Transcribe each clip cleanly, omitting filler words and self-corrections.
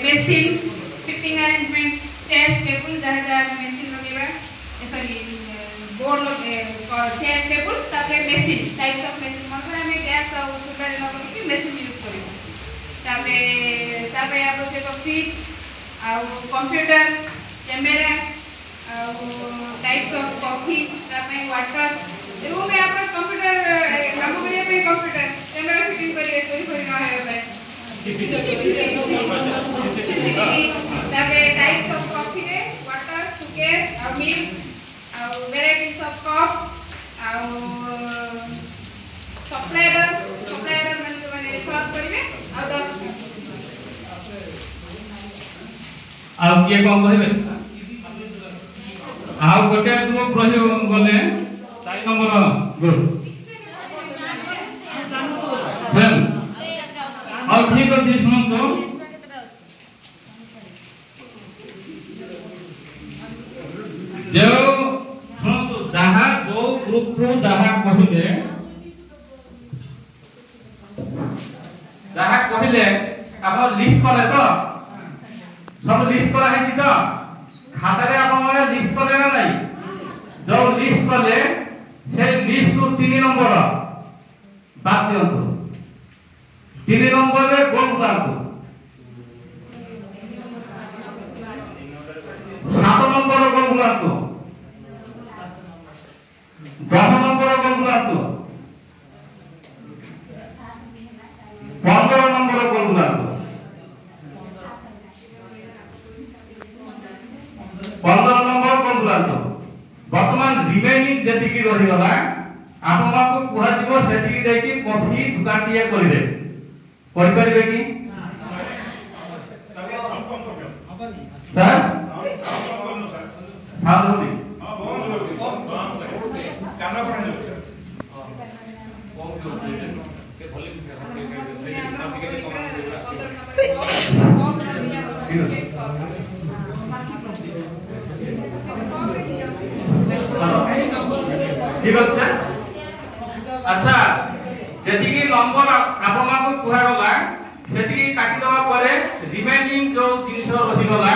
machine sitting arrangement chairs table जहाँ जहाँ machine लगेगा सॉरी बोर्ड चेयर टेबल तापे machine types of machine मतलब हमें गैस और सुगर लगा के machine यूज करेंगे तापे तापे आवश्यक फ्रिज और computer camera types of coffee तापे वाटर रूम में आप कंप्यूटर लागू करिए पे कंप्यूटर कैमरा फिटिंग करिए कोई कोई ना है भाई तापे टाइप्स ऑफ कॉफी रे वाटर सुकेस और मिल्क और वैरायटीज ऑफ कप और सप्लायर माने सर्व करिवे और 10 आ किए कम कहबे आ गोटे ग्रुप रहि गले 4 नंबर ग्रुप वेल और ठीक अछि सुन तो जो सुन तो जहां जो ग्रुप को जहां कहिले आप लिस्ट करे तो सब लिस्ट करा है तो खाता रे आप माने लिस्ट करे ना नहीं जो लिस्ट करले से लिस्ट को 3 नंबर बात दियंतु 3 नंबर रे गोल उतारतु 7 नंबर गोल उतारतु 10 नंबर गोल उतारतु 15 नंबर गोल उतारतु 15 नंबर गोल उतारतु वर्तमान रिमेनिंग जेतिकी रहि गला आपमा को कुहा जीव सेतिकी देकी कॉफी दुकान टिया करि दे करि परिबे की सर साउंड कैमरा पर नहीं ठीक আছে अच्छा जेतिकी नंबर आपमा को कुहा गला सेतिकी काटी दवा परे रिमेनिंग जो जिनिस रहि गला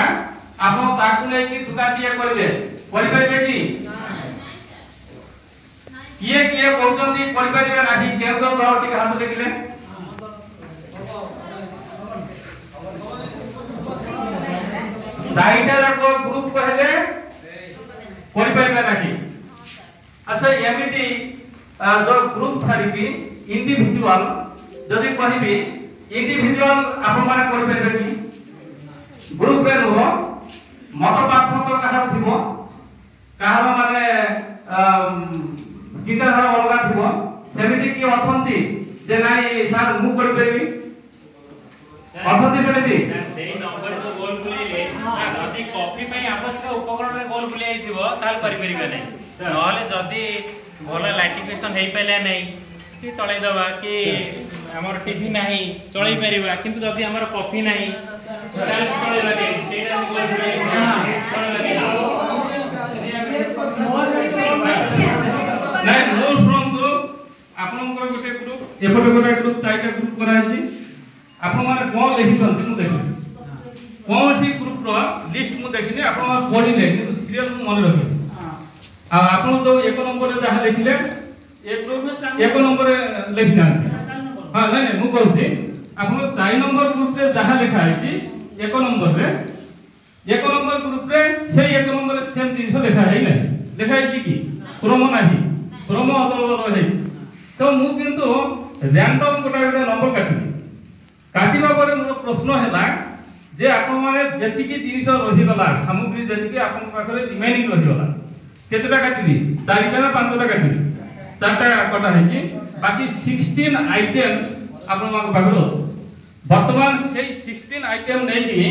आपन ताकु नै कि दुकान टिया करबे परिबे की किए किए बोलचंदी परिबे नाही केउ केउ रह टिक हाथ देखिले चाइटा को ग्रुप कहले परिबे नाही अच्छा एमिति जो ग्रुप छाड़ी की इंडिविजुअल जदि कहबी इंडिविजुअल आपन माने करि परबे की ग्रुप रे हो मत पार्थक्य कहा थिबो कहा माने चिंता धारा अलगा थिबो सेमिति की अथंती जे नाइ सर मु करि परबी अथंती सेमिति सेही नंबर को गोल बुलेले जदि कॉफी पे आवश्यक उपकरण रे गोल बुले आइथिबो ताल करि परिबे नै नहले जदि भला लाइटिंग फिक्सन हेई पले नै कि चलै दबा कि हमर टीवी नाही चलै परिबा किंतु जदि हमर कॉफी नाही ताल चलै लागे सेटा गोल बुले चलै लागे नै नो फ्रॉम तो आपनकर गोटे ग्रुप एफोटे गोटे ग्रुप चाइटा ग्रुप करा छि आपन माने कोन लिखि छथि मु देखि कोन सी ग्रुप रो लिस्ट मु देखिनी आपन पढि ले सीरियल मन रखि आ आपन तो एक नंबर रे जहा लिखिले एक नंबर लिखि जानते हां नै नै मु कहथि आपन 4 नंबर ग्रुप रे जहा लिखा है कि एक नंबर ग्रुप रे से एक नंबर सेम जिनिस लिखा है नै लिखा है कि क्रम नाही क्रम अदल बदल है तो मु किंतु रैंडम गोटा नंबर काटिबा परे मोर प्रश्न हैला जे आपन माने जेतिकी जिनिस रहि गला सामग्री जेतिकी आपन पाखरे रिमेनिंग रहि गला केतेटा काटिली 4टा ना 5टा काटिली 4टा कटा है कि बाकी 16 आइटम्स आपन माने पाखरो वर्तमान सेही 16 आइटम नै कि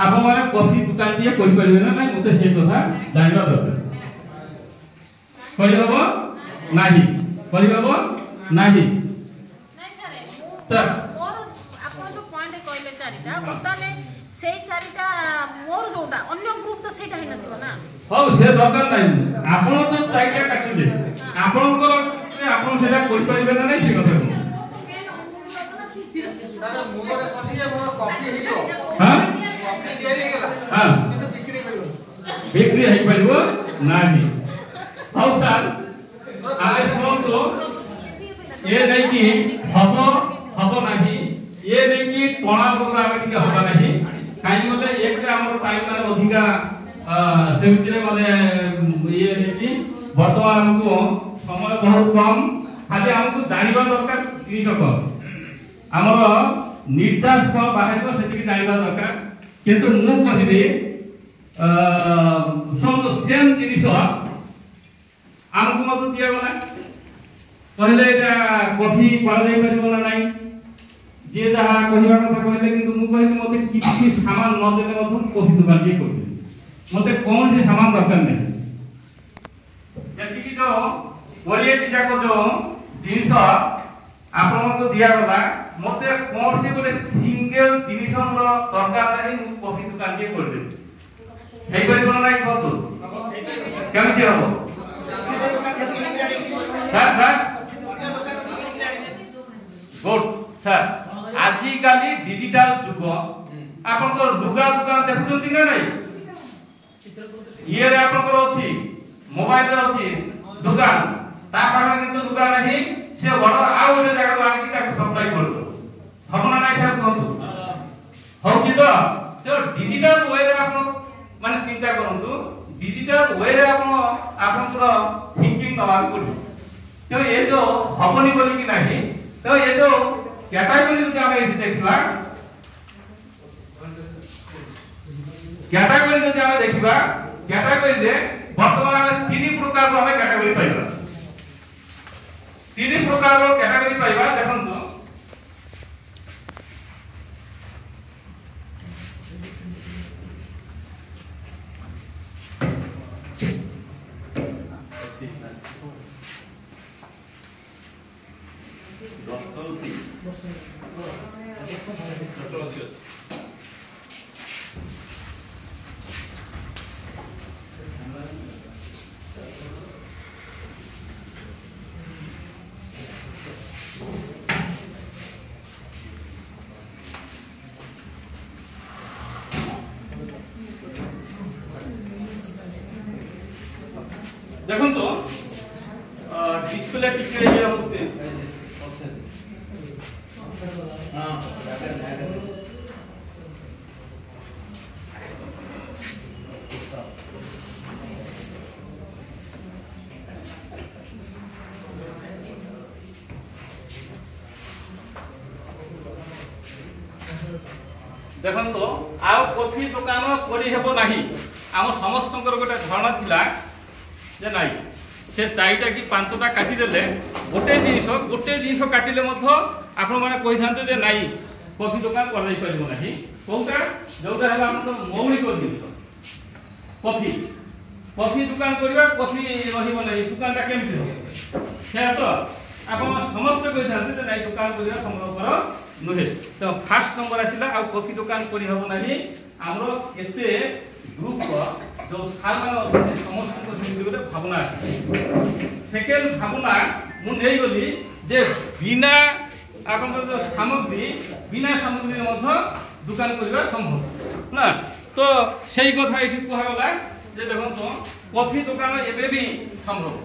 आपन माने कॉफी दुकान दिए कोइ परिबे ना नै मते से कथा जानबा दरकार करिहबो नाही करिहबो नाही सर मोर आपन जो पॉइंट कहले चारिटा बर्तने सेही चारिटा मोर जोटा अन्य ग्रुप तो सेटा है नथो ना हो से दरकार नाही आपन तो चाइटा काटि दे आपन को आपन सेटा कोइ परिबे ना नै से कथा ସାର୍ ମୁଁ ଗୋଟେ କରିଥିଲି ମୋର କଫି ହେଇଯିବ ହଁ କଫି ତିଆରି ହେଇଗଲା ହଁ କିନ୍ତୁ ବିକ୍ରି କରିବ ବିକ୍ରି ହେଇପାରିବ ନାହିଁ। ହଉ ସାର୍ ଆମେ ଶୁଣନ୍ତୁ ଏ ନେଇକି ହବ ନାହିଁ ଏ ନେଇକି ଟଣା ବଗରା ଆମେ ଟିକେ ହବା ନାହିଁ କାହିଁକି ବୋଲେ ଏକରେ ଆମର ଟାଇମ୍ ମାନେ ଅଧିକା ସେମିତିରେ ମାନେ ଇଏ ନେଇକି ବର୍ତ୍ତମାନ ଆମକୁ ସମୟ ବହୁତ କମ୍ ଖାଲି ଆମକୁ ଜାଣିବା ଦରକାର ଜିନିଷ କ'ଣ ଆମର ନିର୍ଦ୍ଦେଶ କ'ଣ ବାହାରିବ ସେତିକି ଜାଣିବା ଦରକାର। କିନ୍ତୁ ମୁଁ କହିବି ସେମ୍ ଜିନିଷ ଆମକୁ ମଧ୍ୟ ଦିଆଗଲା କହିଲେ ଏଇଟା କଫି କରାଯାଇ ପାରିବ ନା ନାହିଁ ଯିଏ ଯାହା କହିବା କଥା କହିଲେ କିନ୍ତୁ ମୁଁ କହିଲି ମୋତେ କିଛି ସାମାନ ନ ଦେଲେ ମଧ୍ୟ ମୁଁ କଫି ଦୋକାନ ଟିକେ କରିଦେବି ମୋତେ କୌଣସି ସାମାନ ଦରକାର ନାହିଁ ଯେତିକି ଯୋଉ 20ଟି ଯାକ ଯୋଉ ଜିନିଷ ଆପଣଙ୍କୁ ଦିଆଗଲା ମୋତେ କୌଣସି ଗୋଟେ ସିଙ୍ଗଲ ଜିନିଷର ଦରକାର ନାହିଁ ମୁଁ କଫି ଦୋକାନ ଟିକେ କରିଦେବି ହେଇପାରିବ ନା ନାହିଁ କୁହନ୍ତୁ କେମିତି ହବ ସାର୍ गुड सर आजिकाली डिजिटल जुग आपन को लुगा दुकान देखुछंती ना नहीं ये रे आपन को अछि मोबाइल रे अछि दुकान ता पाखा किंतु लुगा नहीं से बड़ आ ओले जगह लागी ताके सप्लाई करतो हमना नाही सर कहतो हो कि तो डिजिटल वे रे आपन माने चिंता करंतु डिजिटल वे रे आपन को थिंकिंग दवा पड़ो तो ये जो हबनी बोली कि नहीं तो ये जो कैटेगरी जो हमें इसे देखिबा कैटेगरी जो हमें देखिबा कैटेगरी रे वर्तमान में तीन प्रकार को हमें कैटेगरी पाइबा तीन प्रकार को कैटेगरी पाइबा देखंतु देखो तो डिस्प्ले टिके ये होते हां देखो तो आ कॉफी दुकान करी हेबो नाही हम समस्तकर गोटे धारणा थिला जे नाही से चारिटा कि पांचटा काटी देले गोटे जिनिस काटिले मध्य आपण माने कहि थांते जे नाही कॉफी दुकान कर दई परिबो नाही कोउटा जोटा हला हम मौलिक जिनिस कॉफी दुकान करबा कॉफी रहिबो नाही दुकानटा केमति हो से तो आपण समस्त कहि थांते जे नाही दुकान करबा संभवपर नुहे तो फर्स्ट नंबर आसिला आ कॉफी दुकान करी हबो नाही हमरो एते ग्रुप जो सार मान समस्त को सुनिबे गोटे भावना सेकेंड भावना मु नै गली जे बिना आपन जो सामग्री बिना सामग्री मध्य दुकान करबा संभव ना तो सेही कथा एठी कहला गला जे देखो तो कॉफी दुकान एबे भी संभव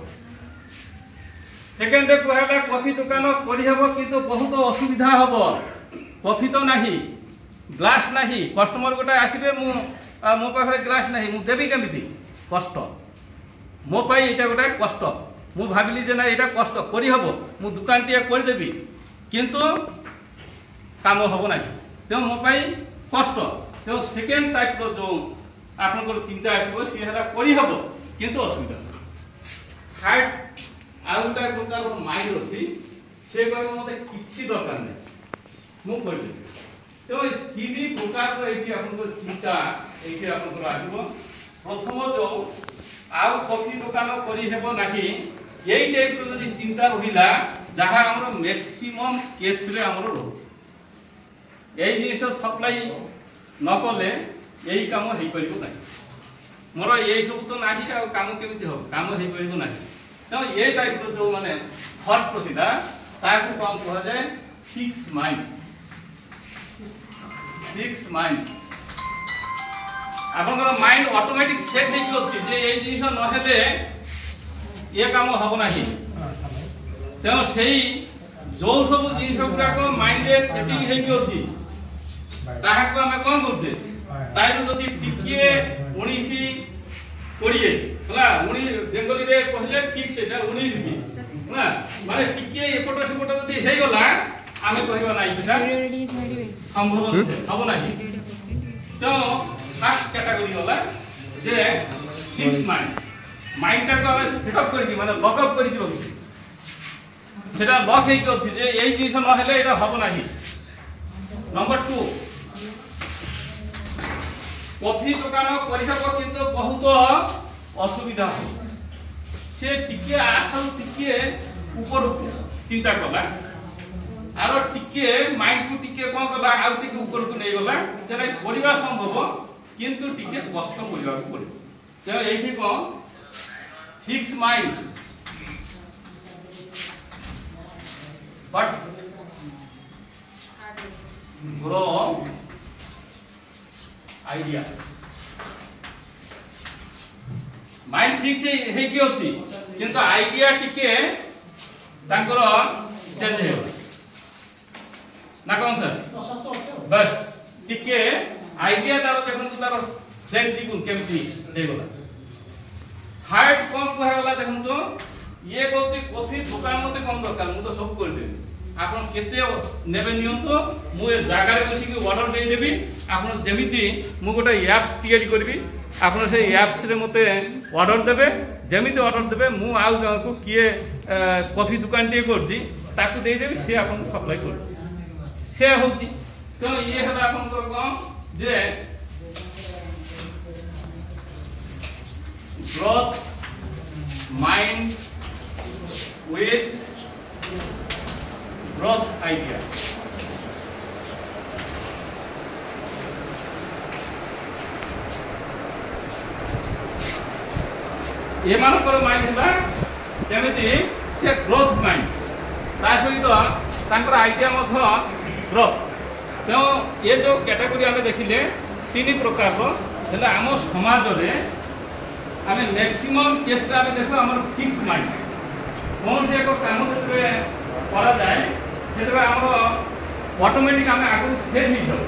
सेकेंड कहला कॉफी दुकान करी हबो किंतु बहुत असुविधा हबो कॉफी तो नाही ग्लास नाही कस्टमर गोटा आसीबे मो पाखरे ग्लास नाही मु देबी केमिति कष्ट मो पाई एटा गोटा कष्ट मु भाबिली जे ना एटा कष्ट करी हबो मु दुकान टिया कर देबी किंतु काम हबो नाही तो मो पाई कष्ट तो सेकेंड टाइप रो जो आपन को चिंता आसीबो से हला करी हबो किंतु असुविधा हार्ट आउटा गोटा माइंड अछि से कहबो मते किछि दरकार नै मु कर देबी तो तीन प्रकार रो एठी आपन को चिंता एठी आपन को आसीबो प्रथम जो आउ कॉफी दुकान करी हेबो नाही एई टाइप रो जदी चिंता रहिला जहा हमर मैक्सिमम केस रे हमर रहउछ एई जिनिस सप्लाई न करले एई काम हेई परिबो नाही मोर एई सब तो नाही आ काम केमिति हो काम हेई परिबो नाही तो एई टाइप रो जो माने थॉट प्रोसीडा ताकू काम कह जाय फिक्स माइंड फिक्स माइंड आपनकर माइंड ऑटोमेटिक सेट हे कि जे ए जिनिस न हेले ये काम हबो नाही तेनो सेही जो सब जिनिस गुडा को माइंड रे सेटिंग हे कि अछि ताहा को हमें कोन करछे ताइरो जदि टिके 19 20 हला 19 बेंगली रे कहले ठीक से 19 20 ना माने टिके एपटो सेपटो जदि हे गला आमे कहबा नाही सेटा संभव हबो नाही तो फर्स्ट कैटेगरी होला जे फिक्स माइंड माइंड को हमें सेटअप कर दी माने लॉक अप कर दी रखी सेटा लॉक हे कि अछि जे एई जिनिस न हेले एटा हबो नाही नंबर 2 कॉफी दुकान करिसा पर किंतु बहुत असुविधा हो से टिके आठा टिके ऊपर चिंता कला आरो टिके माइंड को टिके कोन कला आउ टिके ऊपर को नै गला तेरा परिवार संभव किंतु टिके कष्ट करिवा पड़े ते एठी को fix mind but grow idea mind fix हे कि अछि किंतु आइडिया टिके तांकर चेंज हे ना कोन सर बस टिके आइडिया तार देखन तार फ्लेक्सिबल केमती हे गला हार्ड कोन को हे गला देखन तो ये कहछि कॉफी दुकान मते कम दरकार मु तो सब कर देबी आपन केते नेबे नियंतो मु ए जागा रे बसी के ऑर्डर दे देबी आपन जेमिति मु गोटे एप्स तयारी करबी आपन से एप्स रे मते ऑर्डर देबे जेमिति ऑर्डर देबे मु आउ को किए कॉफी दुकान टे करछि ताकू दे देबी से आपन सप्लाई कर से होछि तो ये हला आपन को कोन जे growth mind with growth idea ये मानकर माइंड होला जेमिति से ग्रोथ माइंड ता सहित तांकर आइडिया मध्य ग्रोथ तो ये जो कैटेगरी हमें देखिले तीन प्रकार रो हेला हम समाज रे हमें मैक्सिमम केस रे हमें देखो हमर फिक्स माइंड कौन से एक काम जब करा जाए से आम ऑटोमेटिक आम आगे सेट नहीं जाऊ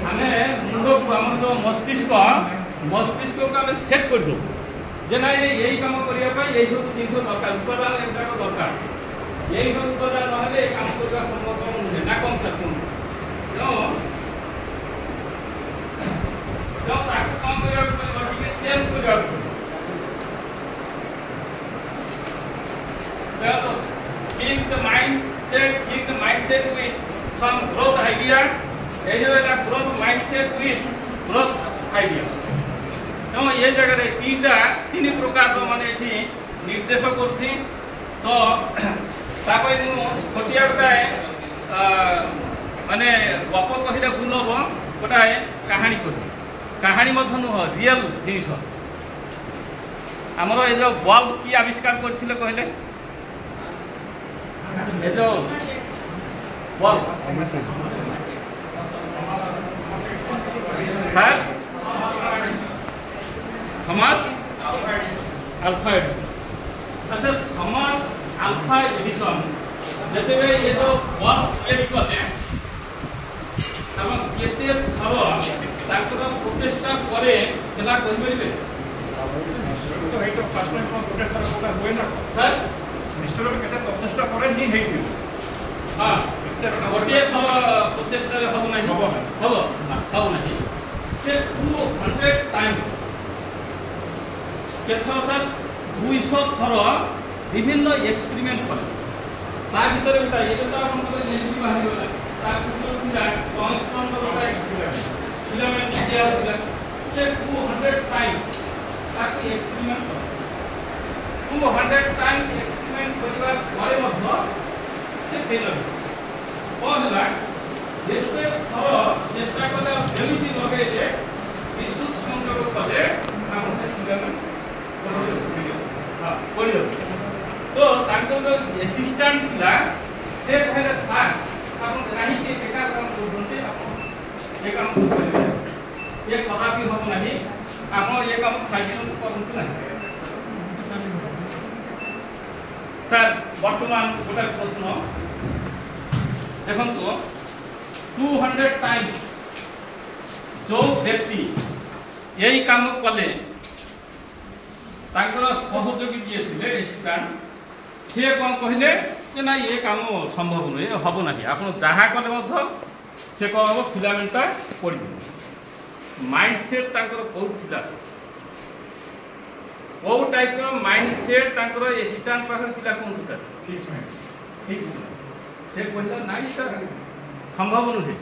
आम मुंड को आम जो मस्तिष्क को आम सेट कर दो जे ना यही काम करने यही सब जिन दरकार उपादान एगुड़ा दरकार यही सब उपादान ना काम करने संभव नुहे ना कौन सर कौन चेंज कर keep the mindset with some growth idea as well as growth mindset with growth idea तो ये जगह रे तीन प्रकार रो माने एठी निर्देश करथि तो तापय मु छोटिया गोटाए माने गप कहिला भूल हो गोटाए कहानी कहि कहानी मध्य नु रियल जिनिस हमरो ए जो बल्ब की आविष्कार करथिले कहले ये जो बल्ब है थॉमस अल्फा अच्छा थॉमस अल्फा एडिसन जैसे ये जो बल्ब तैयारी करते हैं हम केते थरो ताकर प्रोसेसटा करे केला कहि परिबे तो हे तो फर्स्ट टाइम कोटे थरो कोटा होय ना सर निश्चय रूप केते प्रोसेसटा करे ही हेति हां गोटे प्रोसेसटा रे हबो नाही हबो नाही से 200 टाइम्स केथो सर 200 थरो विभिन्न एक्सपेरिमेंट करे ता भीतर उठा ये तो आपण को एनर्जी बाहर होला ता सुनो उठा कांस्टेंट वाला फिलामेंट दिया होला से 200 टाइम्स ताकि एक्सपेरिमेंट करे 200 टाइम्स एक्सपेरिमेंट करबा घरे मध्य से फेल कोन होला जेते थरो चेष्टा करे जेमिति लगे जे विद्युत संयोग करे हम से फिलामेंट हां कोडियो तो तांको जो असिस्टेंट थिला से कहले सार आपण राही के एका काम करते आपण ये काम करिवे ये कदापि हम नहीं आपण ये काम साइड करंतु ना सर वर्तमान गोटे प्रश्न देखो 200 टाइम्स जो व्यक्ति यही काम कले सहयोगी जी थे एसिस्टांट सी कौन कहले जे ना ये काम संभव नुहे हम ना आप जहाँ कले से कौन हम फिलामेंटा पड़ माइंडसेट कौन था कौ टाइप माइंडसेट एसिस्टांट पाखे कहतु सर फिक्स से कहला ना सर संभव नुहे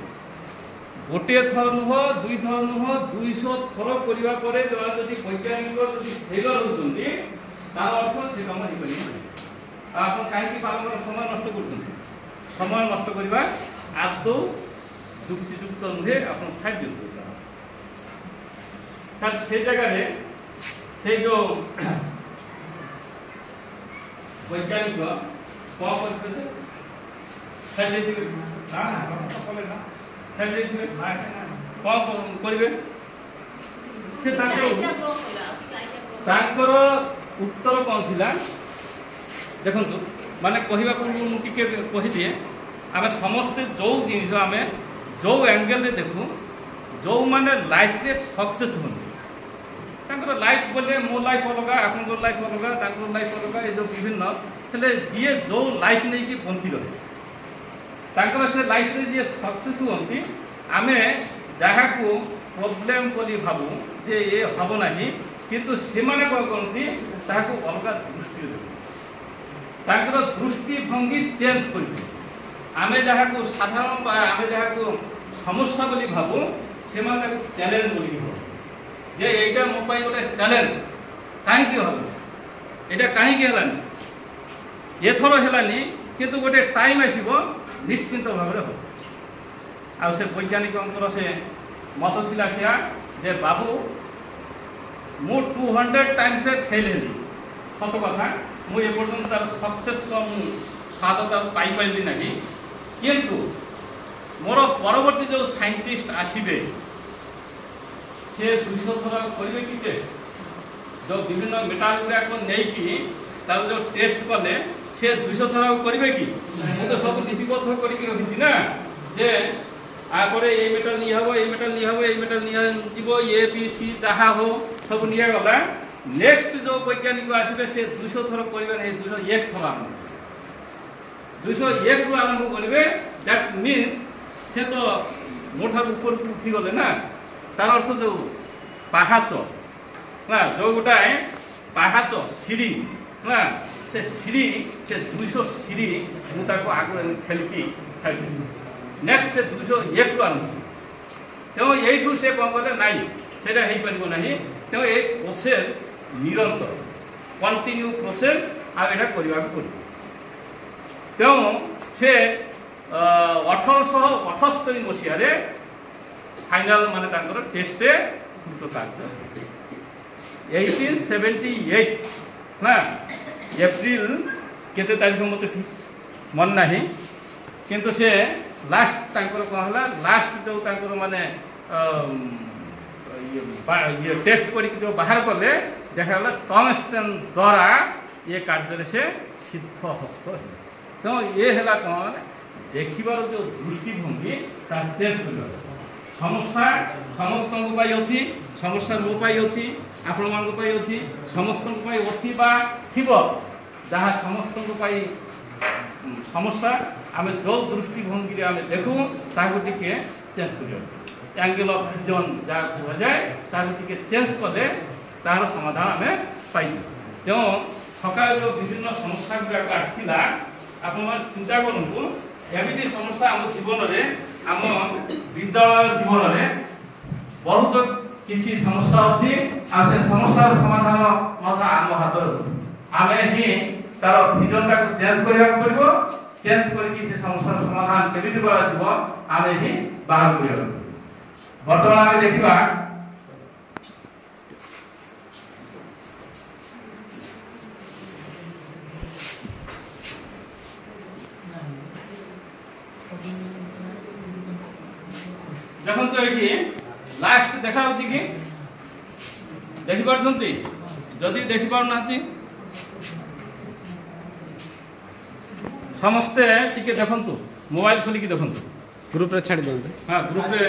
गोटे थर नुह दुई थर नुह 200 थर करने पर जदि वैज्ञानिक फेलर होती तार अर्थ से कम हो आप कहीं बारंबार समय नष्ट कर समय नष्ट करवा आदौ युक्तियुक्त नुहे आप छाड़ दिखाँ सर से जगह से जो वैज्ञानिक कौन करते कौन करेंगे उत्तर कौन थी देखु माने कहवा कहीदिए आम समस्ते जो जिन आम जो एंगल देखूँ जो मैंने लाइफ रे सक्सेस होती लाइफ बोले मो लाइफ अलग आप लाइफ अलग लाइफ अलग ये जो विभिन्न हेल्ले जी जो लाइफ नहीं कि बंची रहे से लाइफ रे जी सक्सेस होती आम जहाँ को प्रोब्लेम बोली भावु जे ये हम ना किंतु से कौन करती अलग दृष्टि देते दृष्टिभंगी चेंज कर आम जहाँ को साधारण आम जहाँ को समस्या बोली भावु से चैलेंज बोली भाव जे यहाँ मो गोटे चैलेंज कहीं हम यहाँ कहीं ये थर है किंतु गोटे टाइम आसो निश्चिंत भाव हो आ से वैज्ञानिक से मत थिला सिया जे बाबू मु 200 टाइम्स फेल हेली सत कथा मुझे पर्यटन तार सक्सेस स्वादटा पाई पारि ना किंतु मोर परवर्ती जो साइंटिस्ट आसबे से 200 थर करेंगे कि टेस्ट जो विभिन्न मेटाल गुड़ाक नहीं तार जो टेस्ट कले से 200 थर करेंगे कि मुझे तो सब लिपिबद्ध करके ना जे आपर ये मेटाल नहीं हम ये मेटाल नहीं हम ये मेटाल नहीं ए बी सी जहाँ हो सब निगला नेक्स्ट जो वैज्ञानिक आसबे से 200 थर करेंगे 201 थर आरंभ 201 रु आरंभ करेंगे दैट मीन्स से तो मोठार ऊपर को उठी गले ना तार अर्थ जो पाहाच ना जो गोटाए पाहाच सीढ़ी ना से सीढ़ी से 200 सीढ़ी मुझे आगे खेलिकी छाड़ी नेक्स्ट से 201 रु आरंभ तेणु यू से कौन कले ना से हो पार ना तेणु ये प्रोसेस निरंतर कंटिन्यू प्रोसेस आटा करने पड़े तेणु से 1878 मसीह फाइनाल माने टेस्ट कृतकार्य 1878 ना एप्रिल केते तारीख मत ठीक मन ना किंतु से लास्ट कौन है लास्ट जो माने ये टेस्ट कर जो बाहर कले देखा टंगस्टेन द्वारा ये कार्य से सिद्ध हस्त तो ये है कौन देखिबार जो दृष्टिभंगी चेंज कर समस्या समस्त अच्छी समस्या मो अच्छी आपण मान अच्छी समस्त अच्छी थी जहाँ समस्त समस्या आम जो दृष्टिभंगी आम देखू ताकि चेंज कर एंगल ऑफ विजन जहाँ कह जाए चेंज कले तार समाधान आम पाई तेणु सका जो विभिन्न समस्या गुड़ाक आसला आप चिंता करूँ एमती समस्या आम जीवन में आम विद्यालय जीवन में बहुत किसी समस्या अच्छी आ से समस्यार समाधान आम हाथ आम ही तार विजनटा को चेंज करने पड़ो चेंज करके समस्यार समाधान केमी आम ही बाहर कर बर्तमान आम देखा देखो तो ये लास्ट देखा होची कि देखि पारछंती जदि देखि पारनाती समस्ते टिके देखंतु मोबाइल खोली की देखंतु ग्रुप रे छाड़ी दियंतु हां ग्रुप रे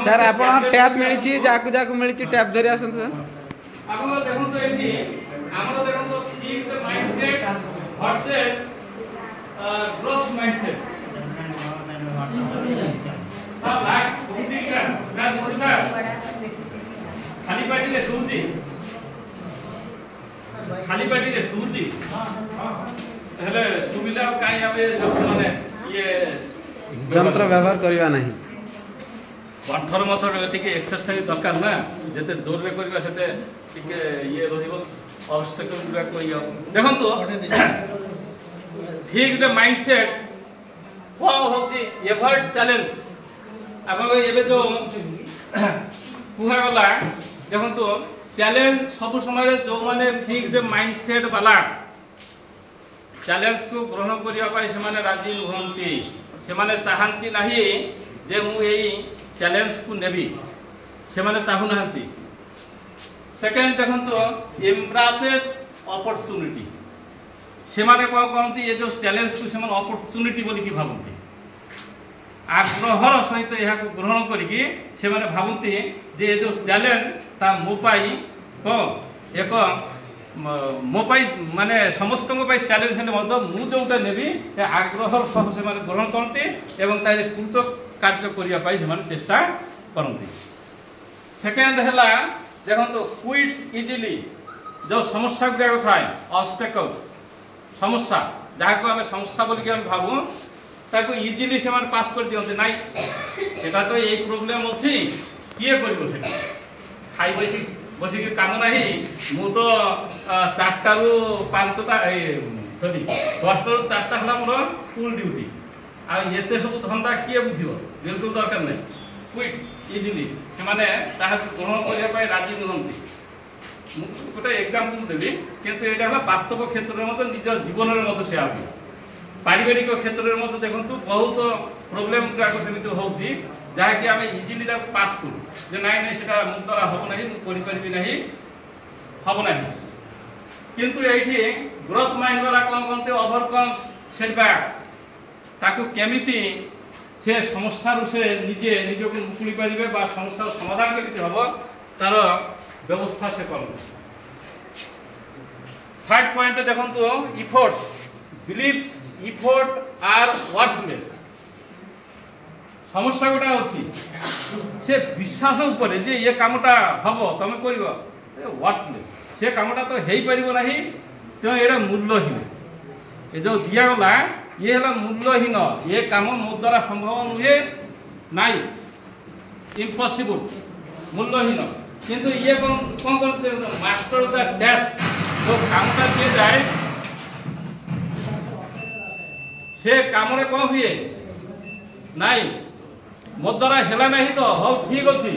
सर आपण टैब मिलिची जाकु जाकु मिलिची टैब धरि आसन सर आपण देखंतु एठी हमरो देखंतु fixed mindset versus growth mindset सब लास्ट बुद्धि का निश्चित खाली पार्टी ले सूजी खाली पार्टी रे सूजी हेले सुविधा काई आबे सब माने ये यंत्र व्यवहार करबा नहीं कंठर मत टिके एक्सरसाइज दरकार ना जते जोर रे करबा सेते टिके ये रहिबो ऑब्स्टेकल गुडा कोइ देखन तो ठीक द माइंडसेट को होची एफर्ट चैलेंज अपन एबे जो कुहा वाला देखन तो चैलेंज सब समय जो माने फिक्स्ड माइंडसेट वाला चैलेंज को ग्रहण करिया पाई से माने राजी होंती से माने चाहंती नाही जे मु एई चैलेंज को नेबी से माने चाहु नाहंती सेकंड देखन तो एम्ब्रासेस अपॉर्चुनिटी से माने को कहंती ये जो चैलेंज को से माने अपॉर्चुनिटी बोली की भाबंती आग्रहर सहित यह को ग्रहण करिकी से माने भाबंती जे ये जो चैलेंज ता मो पाई को एक मो पाई माने समस्त को पाई चैलेंज ने मत मु जोटा नेबी ए आग्रहर सह से माने ग्रहण करते एवं तारे पूर्त कार्य करिया पाई से माने चेष्टा करंती सेकंड हला देखन तो क्विट्स इजीली जो समस्या गुडा थाए ऑब्स्टेकल्स समस्या जहा को हमें समस्या बोली के हम भाबू ताको इजीली से माने पास कर दियंते नाही एटा तो एई प्रॉब्लम अछि किए करबो से खाई बसी के काम नाही मु तो 4टा रु 5टा सॉरी 10टा रु 4टा हला मोर स्कूल ड्यूटी आ एते सब धंदा किए बुझिबो बिल्कुल दरकार नै क्विट इजीली से माने ताहा ग्रहण करिया पाई राजी नहंती मु गोटे एग्जांपल देबी किंतु एटा हला वास्तव क्षेत्र रे मत निज जीवन रे मत से आबी पारिवारिक क्षेत्र रे मत देखंतु बहुत प्रॉब्लम का समिति होउची जहा कि हमें इजीली दा पास करू जे नाही नाही सेटा मु तरा होबो नाही मु पढि परबी नाही होबो नाही किंतु एठी ग्रोथ माइंड वाला कोन कोनते ओवरकम्स सेटबैक ताकू केमिति से समस्या रु से निजे निज को मुकुली परिबे बा समस्या समाधान केमिति होबो तार व्यवस्था से करबो थर्ड पॉइंट देखंतु efforts believes effort are worthless समस्या गोटा अछि से विश्वास ऊपर जे ये कामटा हबो तमे करिवो वर्थलेस से कामटा तो हेई परिबो नाही तो एरा मूल्यहीन ए जो दिया गला ये हला मूल्यहीन ये काम मो द्वारा संभव नुहे नाही इम्पॉसिबल मूल्यहीन किंतु ये कोन करते मास्टर द टैस्क जो कामटा दिए जाए से काम रे कोन हुए नाही मो द्वारा हेला नहीं तो हो ठीक अछि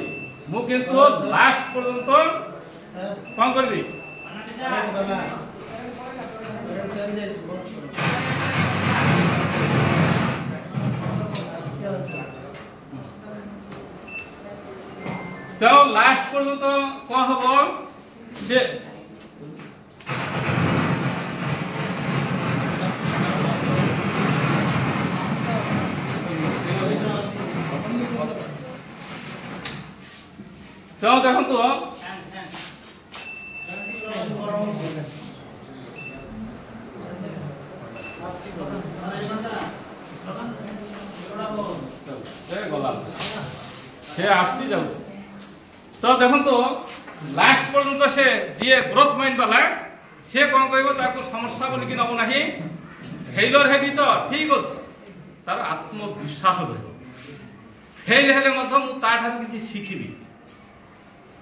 मु किंतु लास्ट पर्यंत कोन करबी तो लास्ट पर्यंत कोन हबो जे तो देखंतु से आसी जाउ तो देखंतु लास्ट पर्यंत से जे ग्रोथ माइंड वाला से कोन कहबो ताको समस्या बोली कि नबो नाही फेलियर हेबी तो ठीक अछि तार आत्मविश्वास रहबो फेल हेले मध मु ता ठार किछि शिखिबी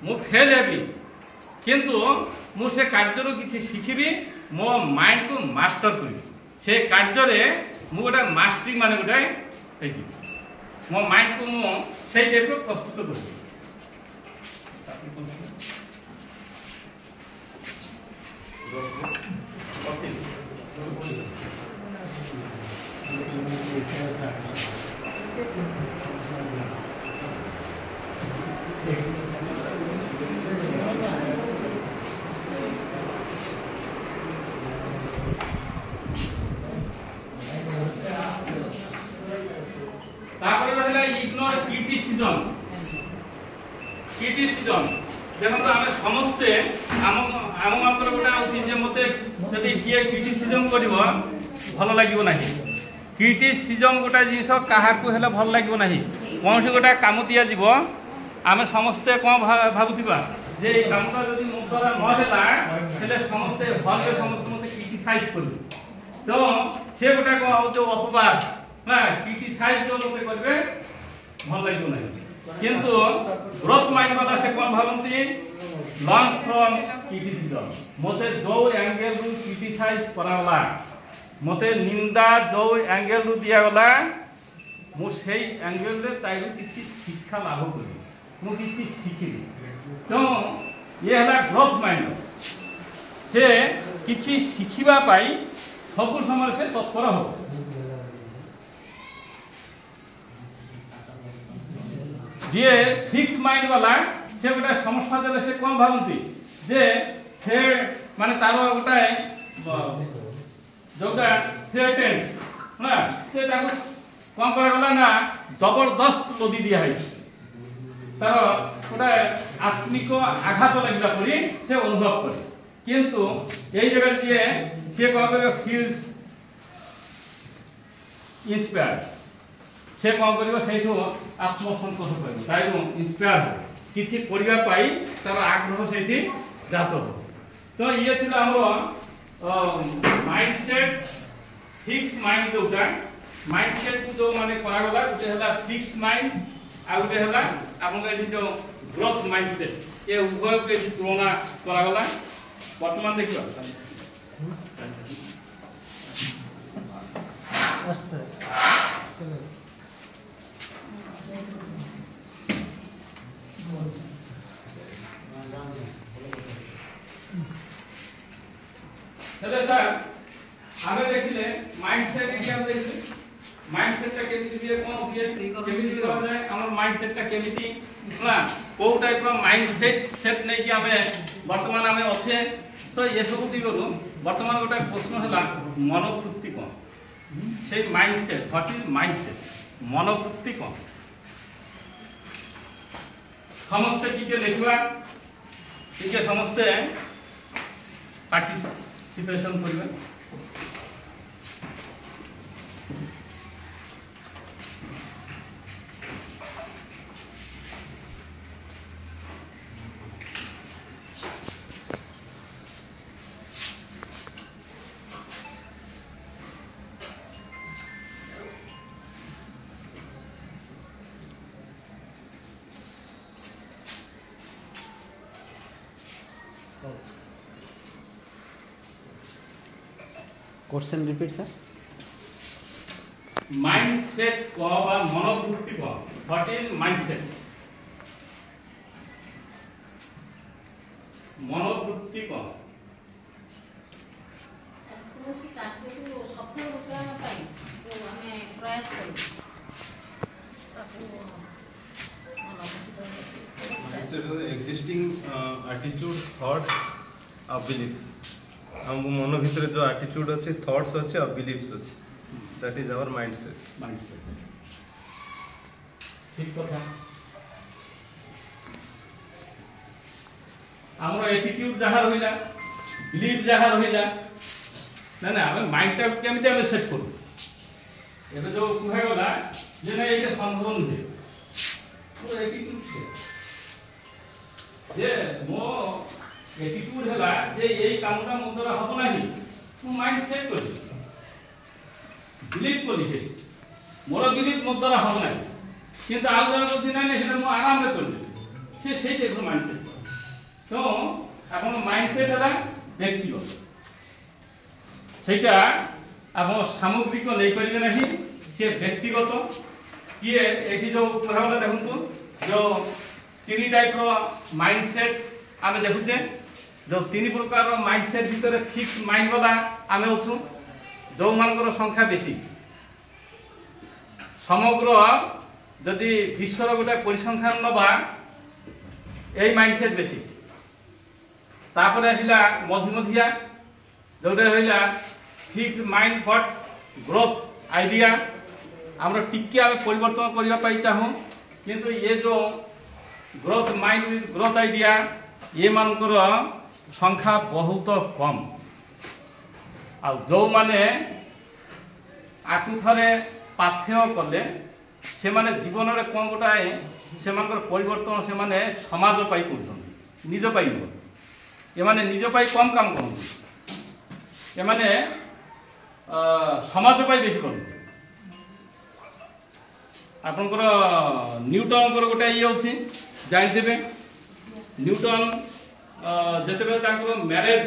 मु फेल हेबी किंतु मु से कार्य रो किछि शिखिबी मो माइंड को मास्टर करी से कार्य रे मु गोटा मास्टरी माने गोटा हेजी मो माइंड को मु से टाइप प्रस्तुत करी तापर रहला इग्नोर क्रिटिसिज्म देखो आम समस्ते आम मात्र गोटे अच्छी जे मत यदि किए क्रिटिसिज्म कर भल लगे ना क्रिटिसिज्म गोटे जिन क्या भल लगे ना कौन गोटे कम दि आम समस्ते कौन भावुवा जे कमटा जब मो द्वारा नहला समस्ते भल समस्त मत क्रिटिसाइज कर तो से गोटे कौन जो अपवाद ना क्रिटिसाइज जो लोग करेंगे भल लगे ना किंतु ग्रोथ माइंड वाला से कौन भावती लर्न फ्रॉम क्रिटिसिज्म मते जो एंगल रु क्रिटिसाइज कराला मते निंदा जो एंगल रु दिया गला मु सेई एंगल रे ताइरु किछि शिक्षा लाभ करी मु किछि शिखिली तो ये हला ग्रोथ माइंड से किछि शिखिबा पाई सब समय से तत्पर हो जे फिक्स माइंड वाला से गोटे समस्या देले से कौन भावती जे से माने तार गोटे जोटा थ्रेटेन ना से ताको कौन करा गला ना जबरदस्त लोदी दिया है तार गोटे आत्मिक आघात लगला परी से अनुभव करे किंतु एई जगह जे से कौन करे फील्स इंस्पायर्ड से कौन कर आत्मसंतोष कर इंस्पायर हो किसी करने तार आग्रह से जात हो तो ये थी माइंडसेट फिक्स माइंड जोटा माइंडसेट को जो माने करागला गोटे है फिक्स माइंड आ गोटे है आपन जो ग्रोथ माइंडसेट ये उभय के तुलना करागला वर्तमान देखिबा हेलो सर आगे देखिले माइंडसेट एग्जाम देखिले माइंडसेट टा केमिति दिए कोन दिए केमिति करा जाय हमर माइंडसेट टा केमिति ना को टाइप रो माइंडसेट सेट नै कि हमें वर्तमान हमें अच्छे तो ये सब दिगरो वर्तमान गोटा प्रश्न हला मनोवृत्ति कोन से माइंडसेट व्हाट इज माइंडसेट मनोवृत्ति कोन समस्त टिके लिखवा टिके समस्त पार्टिसिपेशन करबे क्वेश्चन रिपीट सर माइंडसेट को बा मनोवृत्ति को व्हाट इज माइंडसेट मनोवृत्ति को कौन कार्य को सफल होता पाई तो हमें प्रयास करूं Mindset is existing attitude, thoughts, or beliefs. हम मन भितर जो attitude अच्छे, thoughts अच्छे, और beliefs अच्छे. That is our mindset. mindset ठीक कथा हमर एटीट्यूड जहा रहिला बिलीफ जहा रहिला ना ना हम माइंड टा केमिति हम सेट करू एबे जो कुहा गला जे ना एके संभव नहे तो एटीट्यूड से जे मो एटीट्यूड हला जे एई कामटा मो द्वारा हबो नाही मो माइंड सेट करू बिलीव करी हे मोर बिलीव मो द्वारा हबो नाही किंतु आउ जन को दिन नै सेटा मो आराम रे करले से सेई टाइप रो माइंड सेट तो आपन माइंडसेट हला व्यक्तिगत सेटा आपन सामग्रिक नै परिबे नाही से व्यक्तिगत किए एठी जो कहला देखंतु जो तीन टाइप रो माइंडसेट आमे देखुचे जो 3 प्रकार माइंडसेट भितर फिक्स माइंड वाला आमे अछु जो मानकर संख्या बेसी समग्र जदि विश्वर गोटे परिसंख्यान नबा यही माइंडसेट बेसी तापर आसिला मझिमधिया जोटा रहिला fix mind for growth idea हमरो टिके आमे परिवर्तन करिया पाई चाहू किंतु ये जो growth mind with growth idea ये मानकर संख्या बहुत कम आ जो माने आकु थरे पाथ्य कले से माने जीवन रे कोन गोटाए से मानकर परिवर्तन से माने समाज पाई करछन निज पाई ये माने निज पाई कम काम करन ये माने समाज पाई बेसी करन आपनकर न्यूटन कर गोटा ये अछि जानि देबे न्यूटन जेतेबे तांकर मैरिज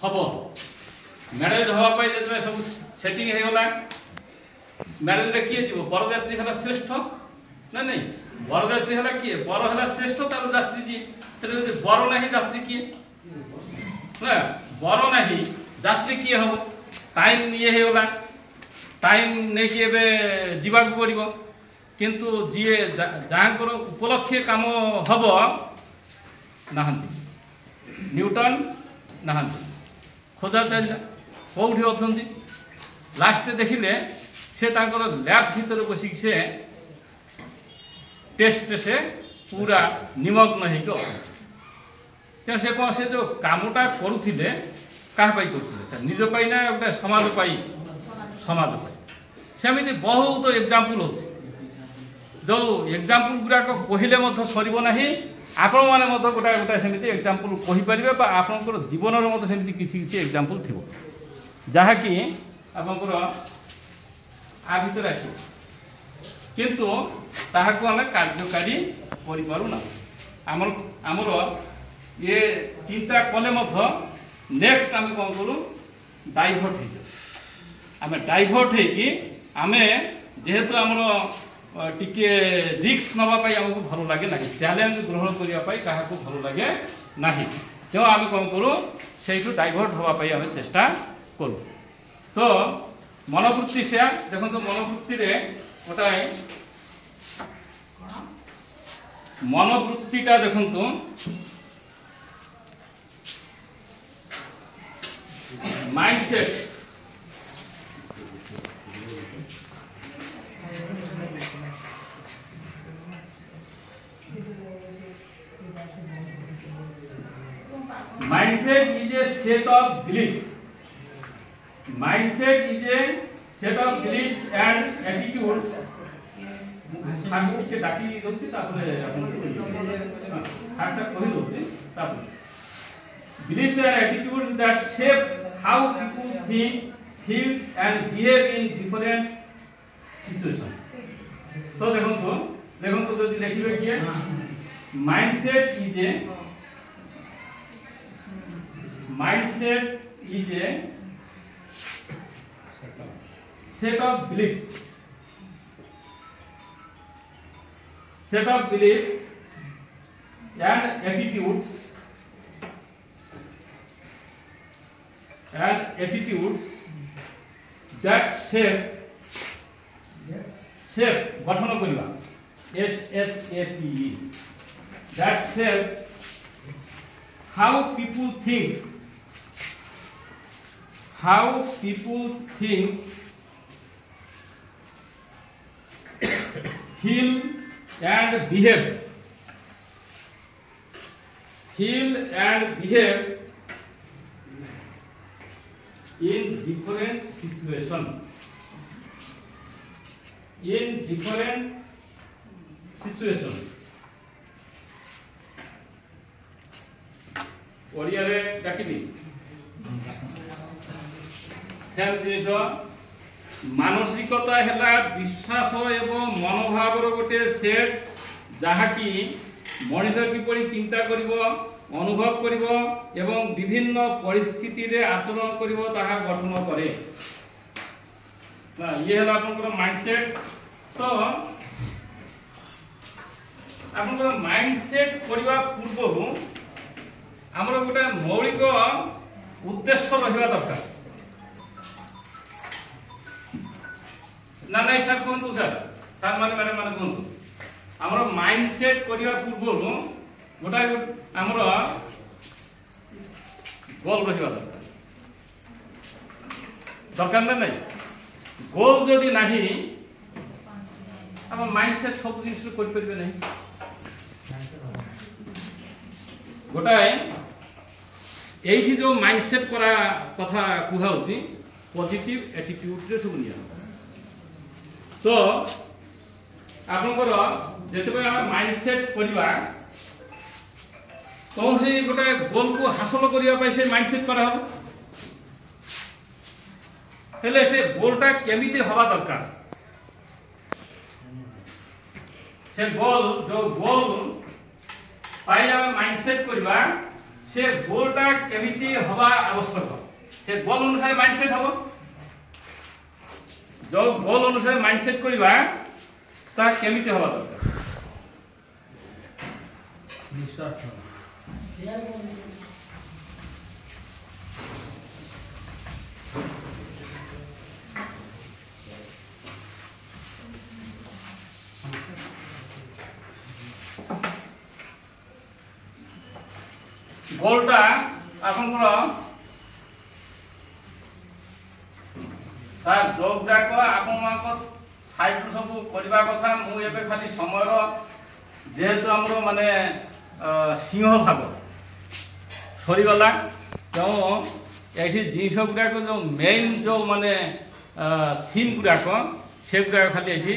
हबो मैरिज हवा पाई जेतेबे सब सेटिंग हे होला मैरिज रे किए जीवो बरयात्री हला श्रेष्ठ ना नहीं बरयात्री हला किए बर हला श्रेष्ठ तार यात्री जी से बर नाही यात्री किए ना बर नाही यात्री किए हबो टाइम ये हे होला टाइम नै कि एबे जीवा को पड़िबो किंतु जीए जाकर उपलक्ष्य काम हब नाहंती न्यूटन नाहंती खोजा कौटी अच्छा लास्ट देखिले से तांकर लैब भीतर बसिक से टेस्ट से पूरा निमग्न हो तेणु से कौन से जो कामटा करुले क्या कर निज पाई ना गोटे समाज पाई समाज पाई सेमती बहुत एग्जाम्पल अच्छे जो एग्जाम्पल गुड़ाक कहले सरब ना आपण मैंने गोटा गोटा सेमती एग्जाम्पल कहींपारे आपंकर जीवन में सेमती किसी किसी एग्जाम्पल थी जहाँकि आपंकर आ भर आस किंतु ताहाको आमे कार्यकारी करिपारुना आमर ये चिंता कले नेक्स्ट आम कौन करूँ डाइभर्ट हो आम डाइभर्ट होगी आम जेहेतु आमर टिके रिक्स नवाई आमको भल लगे ना चैलेंज ग्रहण करने क्या भल लगे ना तेणु आम कौन करूँ से डाइभर्ट हाँपाई आम चेष्टा करूँ तो मनोवृत्ति से देखो मनोवृत्ति गोटाए मनोवृत्तिटा देखो mindset mindset is a set of belief mindset is a set of beliefs and attitudes आगे के डाकी दोती तापरे अपन हाटा कहि दोती तापरे beliefs and attitudes that shape how people think feel and behave in different situations तो देखो तो जदि लिखिबे किए mindset is a set of belief and attitudes that shape गठन करिबा SHAPE that shape how people think feel and behave in different situations Odia रे डाकिबी same जिनिस मानसिकता हैला विश्वास एवं मनोभावर गोटे सेट जहाँकि मनीष किपरि चिंता करिवो अनुभव करिवो एवं विभिन्न परिस्थिति रे आचरण करिवो ताहा गठन करे ना ये हैला आपनकर माइंडसेट तो आपनकर माइंडसेट करिवा पूर्वरु ଆମର ଗୋଟେ ମୌଳିକ ଉଦ୍ଦେଶ୍ୟ ରହିବା ଦରକାର। ନା ନାଇଁ ସାର୍ କୁହନ୍ତୁ ସାର୍ ମାନେ ମ୍ୟାଡମ୍ ମାନେ କୁହନ୍ତୁ। ଆମର ମାଇଣ୍ଡ ସେଟ୍ କରିବା ପୂର୍ବରୁ ଗୋଟାଏ ଆମର ଗୋଲ ରହିବା ଦରକାର ନା ନାଇଁ? ଗୋଲ ଯଦି ନାହିଁ ଆମ ମାଇଣ୍ଡ ସେଟ୍ ସବୁ ଜିନିଷ କରିପାରିବେ ନାହିଁ। ଗୋଟାଏ এইটি যে মাইন্ডসেট করা কথা কুহা হচ্ছে পজিটিভ এটিটিউডরে সব নিয়া। তো আপনার যেতবে আমি মাইন্ডসেট করা কৌশি গোটে গোল কু হাসল করা সে মাইন্ডসেট করা হব, হলে সে গোলটা কেমিতি হওয়া দরকার। সে গোল যে গোল পাই আমি মাইন্ডসেট করা সে গোলটা কেমিতি হওয়া আবশ্যক। সে গোল অনুসারে মাইন্ডসেট হব। যে গোল অনুসারে মাইন্ডসেট করা তা কেমিতি হওয়া দরকার। গোলটা আপনার স্যার যোগগুড়াক আপনার সাইড্রু সব করা কথা। মু এবে খালি সময়ের যেহেতু আমার মানে সিংহ ভাগ সরিগলা, তেমন এটি জিনিস গুড়াক যে মেইন যে মানে থিম গুড়াক সেগুড়াক খালি এটি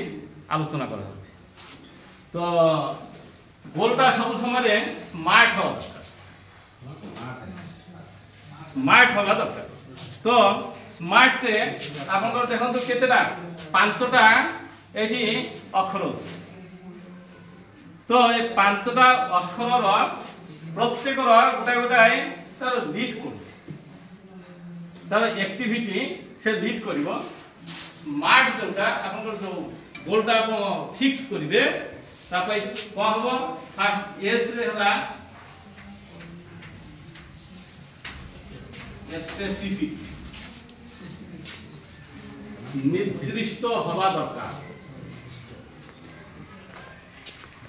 আলোচনা করা হচ্ছে। তো গোলটা সব সময় স্মার্ট হওয়া দরকার, স্মার্ট হওয়া দরকার। তো স্মার্টে আপনার দেখুন কেতেটা 5টা এটি অক্ষর আছে। তো এই 5টা অক্ষরর প্রত্যেকর গোটায় গোটায় তার লিড করছে, তার অ্যাক্টিভিটি সে লিড করব। স্মার্ট যেটা আপনার যে গোলটা আপনার ফিক্স করবে তারপরে কম হব। ফার্স্ট এস রে হলা স্পেসিফিক, নির্দিষ্ট হওয়া দরকার।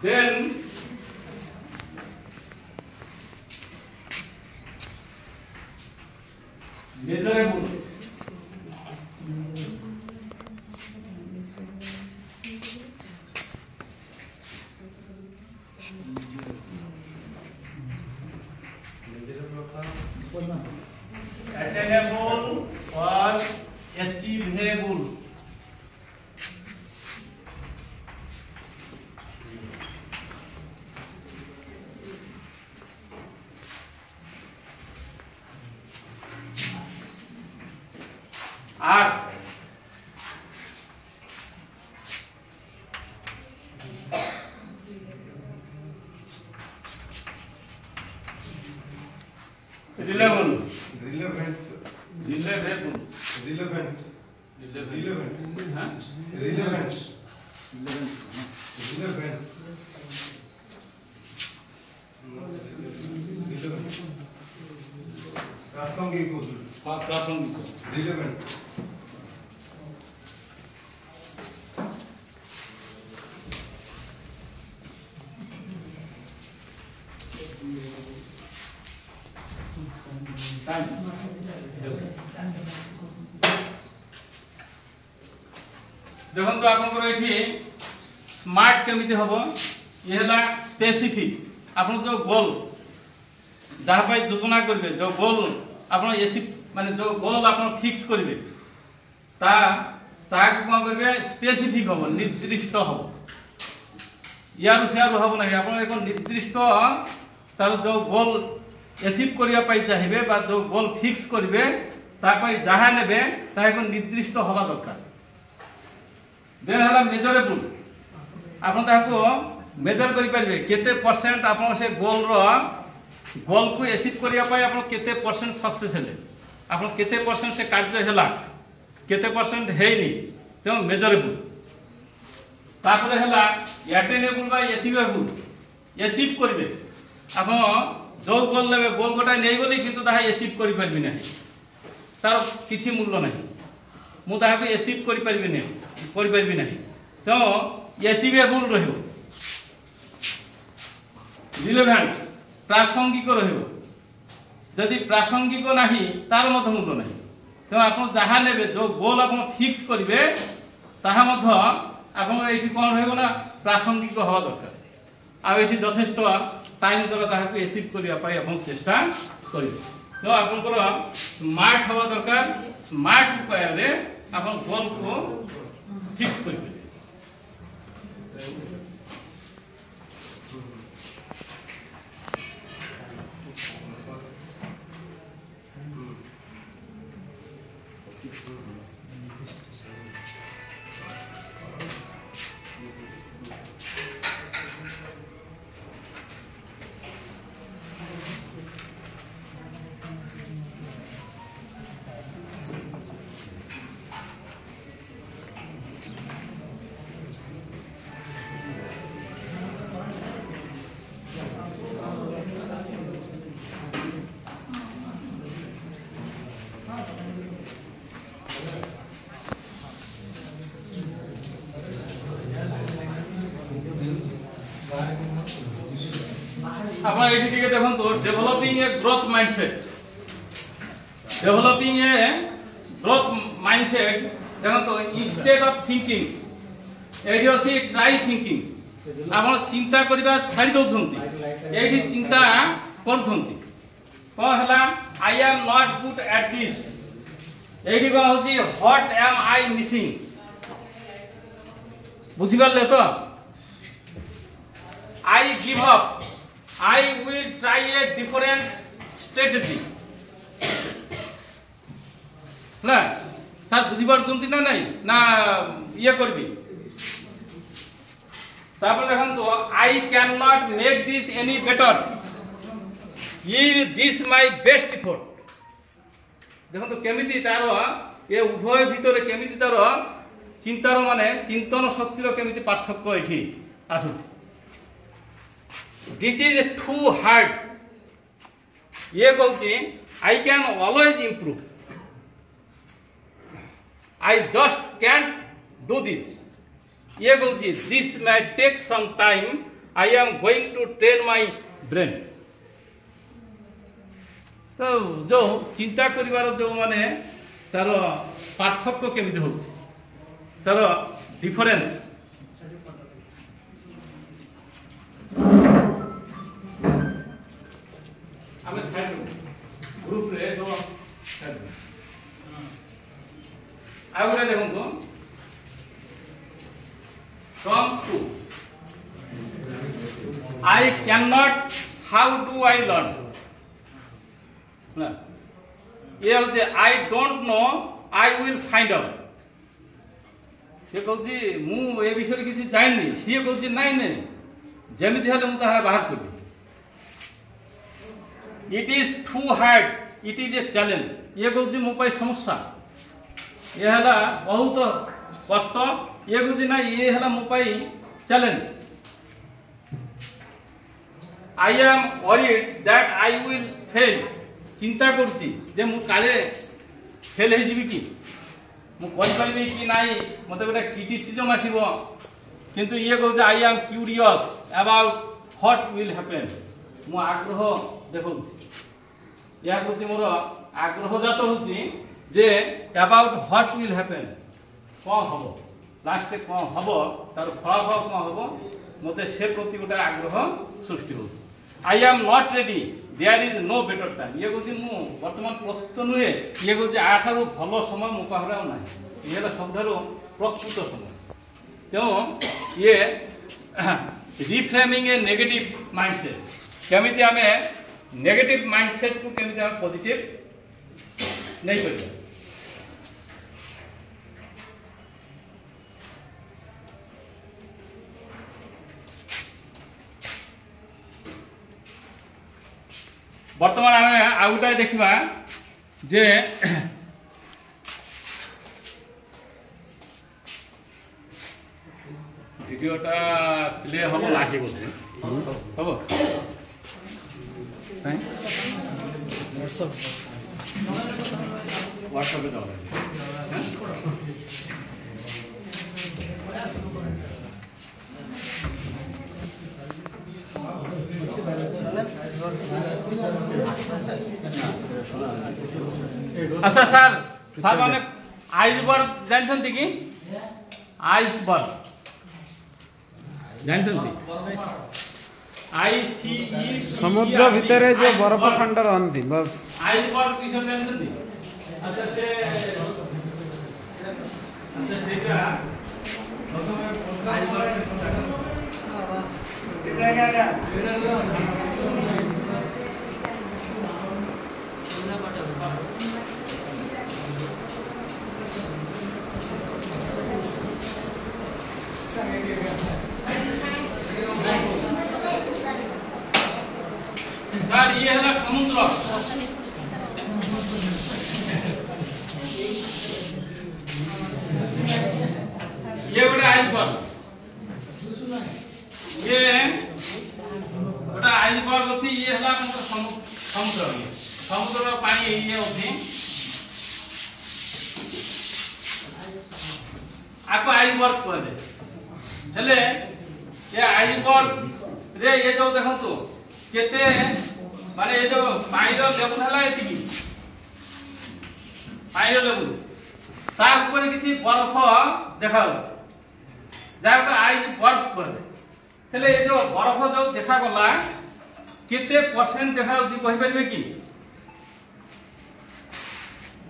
দেন measurable, attainable or achievable. Art, relevant, relevance, relevable, relevant, relevant, huh? relevant, Relevant. relevant, relevant, প্রাসঙ্গিক, প্রাসঙ্গিক, relevant, times. দেখুন তো আপনার এটি স্মার্ট কেমিতি হব। ইয়ে হলা স্পেসিফিক, আপনার যে গোল যা পাই যোজনা করবে, যে গোল আপনার এসি মানে যে গোল আপনার ফিক্স করবে তা তাকে কম করবে স্পেসিফিক হব, নির্দিষ্ট হব। ইয়ারু সেয়ারু হব না, আপনার এখন নির্দিষ্ট তার যে গোল এচিভ করিয়া পাই চাহিবে বা যে গোল ফিক্স করবে তা পাই যাহা নেবে তা এখন নির্দিষ্ট হওয়া দরকার। দেন হলা মেজরেবল, আপনার তাহাকে মেজর করে পারবে কেতে % আপনার সে গোলর গোলକୁ এচিভ করিয়া পাই আপনার কেতে % সকসেস হেলে, আপনার কেতে % সে কার্য হেলা, কেতে % হেইনি, তেমন মেজরেবল। তারপরে হেলা অ্যাটেনেবল বা এচিভেবল, এচিভ করবে আপনার जो गोल लेबे गोल गोटा नहीं गली किंतु ताहा एचिव करि परबि नाही तार किछि मूल्य नाही मु ताहा को एचिव करि परबि नाही तो एचिवेबल रहिबो रिलेवेंट प्रासंगिक रहिबो जदि प्रासंगिक नाही तार मध्य मूल्य नाही तो आपण जहा नेबे जो गोल आपण फिक्स करिवे ताहा मध्य आपण एठी कोन रहइबो ना प्रासंगिक हवा दरकार आ एठी यथेष्ट टाइम द्वारा ताहा को एचिव करिया पाई आपण चेष्टा करिवे तो आपनकर स्मार्ट हवा दरकार स्मार्ट उपाय रे आपण गोल को फिक्स करिवे आप देखो डेवलपिंग ए ग्रोथ माइंडसेट देखो इंस्टेड ऑफ थिंकिंग एठी अछि ट्राई थिंकिंग आप चिंता करबा छाड़ी दउछंती एठी चिंता करछंती को हला आई am not good at this एठी को होची व्हाट एम आई मिसिंग बुझि गले तो I give up I will try a different strategy. ना सर बुझी पारछंती ना नहीं ना ये करबी तापर देखन तो I cannot make this any better. This my best effort. देखन तो केमिति तारो ये उभय भितरे केमिति तारो चिंतार माने चिंतन शक्तिर केमिति पार्थक्य एठी आसुची This is too hard. ये कहूँ I can always improve. I just can't do this. ये कहूँ this may take some time. I am going to train my brain. तो जो चिंता करिवार जो माने तार पार्थक्य केमिति होछि तार डिफरेंस हमें छाड़ ग्रुप रे जो आउरे देखो तो from to I cannot how do I learn ना ये होचे I don't know I will find out से कहूची मु ए विषय किसी जानिनी सी कहूची नाही नाही जेमिति हले मु ताहा बाहर करबी It is too hard. It is a challenge. ये कहूँ मो पाई समस्या ये हला बहुत कष्ट ये कहूँ ना ये हला मो पाई challenge I am worried that I will fail. चिंता करछि जे मु काले फेल हे जिवि कि मु कोन करबी कि नाही मते गोटे क्रिटिसिजम आसीबो किंतु ये कहूँ I am curious about what will happen. मु आग्रह देखौ या प्रति मोर आग्रह जात होची जे अबाउट व्हाट विल हैपन कोन हबो लास्ट कोन हबो तार फलाफल कोन हबो मते से प्रति गोटे आग्रह सृष्टि हो I am not ready there is no better time ये कहूँ मु वर्तमान प्रस्तुत नुहे ये कहूँ आठारु भल समय मो पाखरे ना ये सबठारु प्रकृत समय तेणु ये रिफ्रेमिंग ए नेगेटिव माइंडसेट केमिति आमे नेगेटिव माइंडसेट को केमिति आमे पॉजिटिव नहीं करिया वर्तमान आमे आउटा देखिबा जे भिडियोटा प्ले हम लागे बोलते हबो व्हाट्सएप पे अच्छा सर सर माने आइसबर्ग जानछन्ती कि आइसबर्ग जानछन्ती ICE समुद्र भितर जो बर्फ खंड रहती आइसबर्ग किस जानछन्ती अच्छा से सेटा सर ये है समुद्र ये गोटे आइसबर्ग ये गोटे आइसबर्ग अच्छी ये है समुद्र समुद्र पानी ये अच्छी आपको आइसबर्ग कहते हेले ये आइसबर्ग रे ये जो देखो केते माने ये जो पानी रो लेवल हला एतिकी पानी रो लेवल ता ऊपर किसी बर्फ देखा जाको आइस बर्फ कहते हेले ये जो बर्फ जो देखा गला केते परसेंट देखा कहि परिबे कि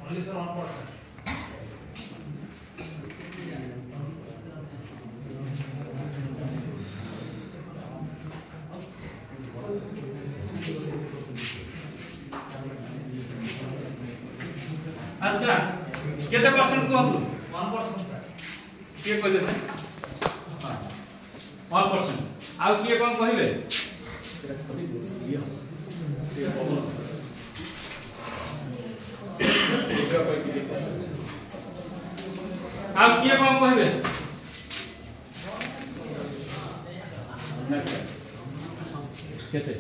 ओनली सर 1%। अच्छा केते परसेंट कहू 1% के कहले 1% आ किए कोन कहिबे आ किए कोन कहिबे केते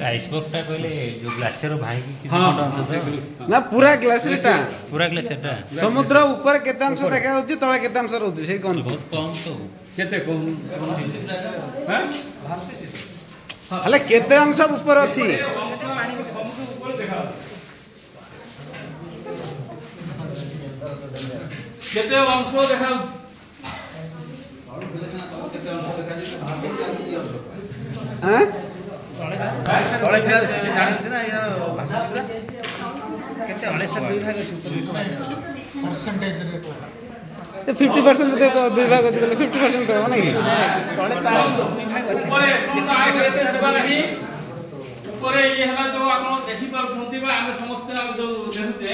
आइसबर्ग टा कहले जो ग्लासियर भाई की किसी अंश था ना पूरा ग्लासियर टा समुद्र ऊपर केते अंश देखा होची तळे केते अंश रहउची से कोन बहुत कम तो केते कम हैं हले केते अंश ऊपर अछि समुद्र ऊपर देखा केते अंश देखा हैं तळे फिरा जानि ना या केते 19 भाग परसेंटेज रे से 50% देखो दुई भाग देले 50% कहबो नै तळे तार दुई भाग अछि ऊपर तो आइ एते दुबा नहीं ऊपर ये हला जो आपण देखि पर छंती बा हम समस्त हम जो देखते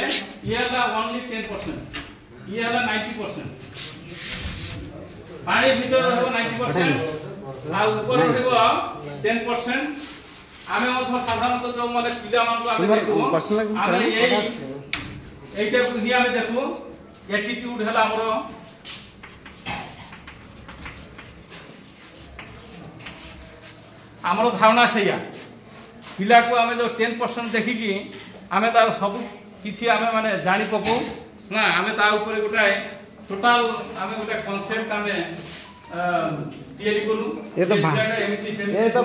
ये हला ओनली 10% ये हला 90% पानी भीतर रहबो 90% आ ऊपर रहबो 10% आमे मत साधारणतः जो माने पिला मान को आमे देखो आमे एटा को ही आमे देखो एटीट्यूड हला हमरो हमरो धारणा सैया पिला को आमे जो 10% देखि कि आमे तार सब किछि आमे माने जानि पको ना आमे ता ऊपर गोटाए टोटल आमे गोटा कांसेप्ट आमे तैयारी करू ये तो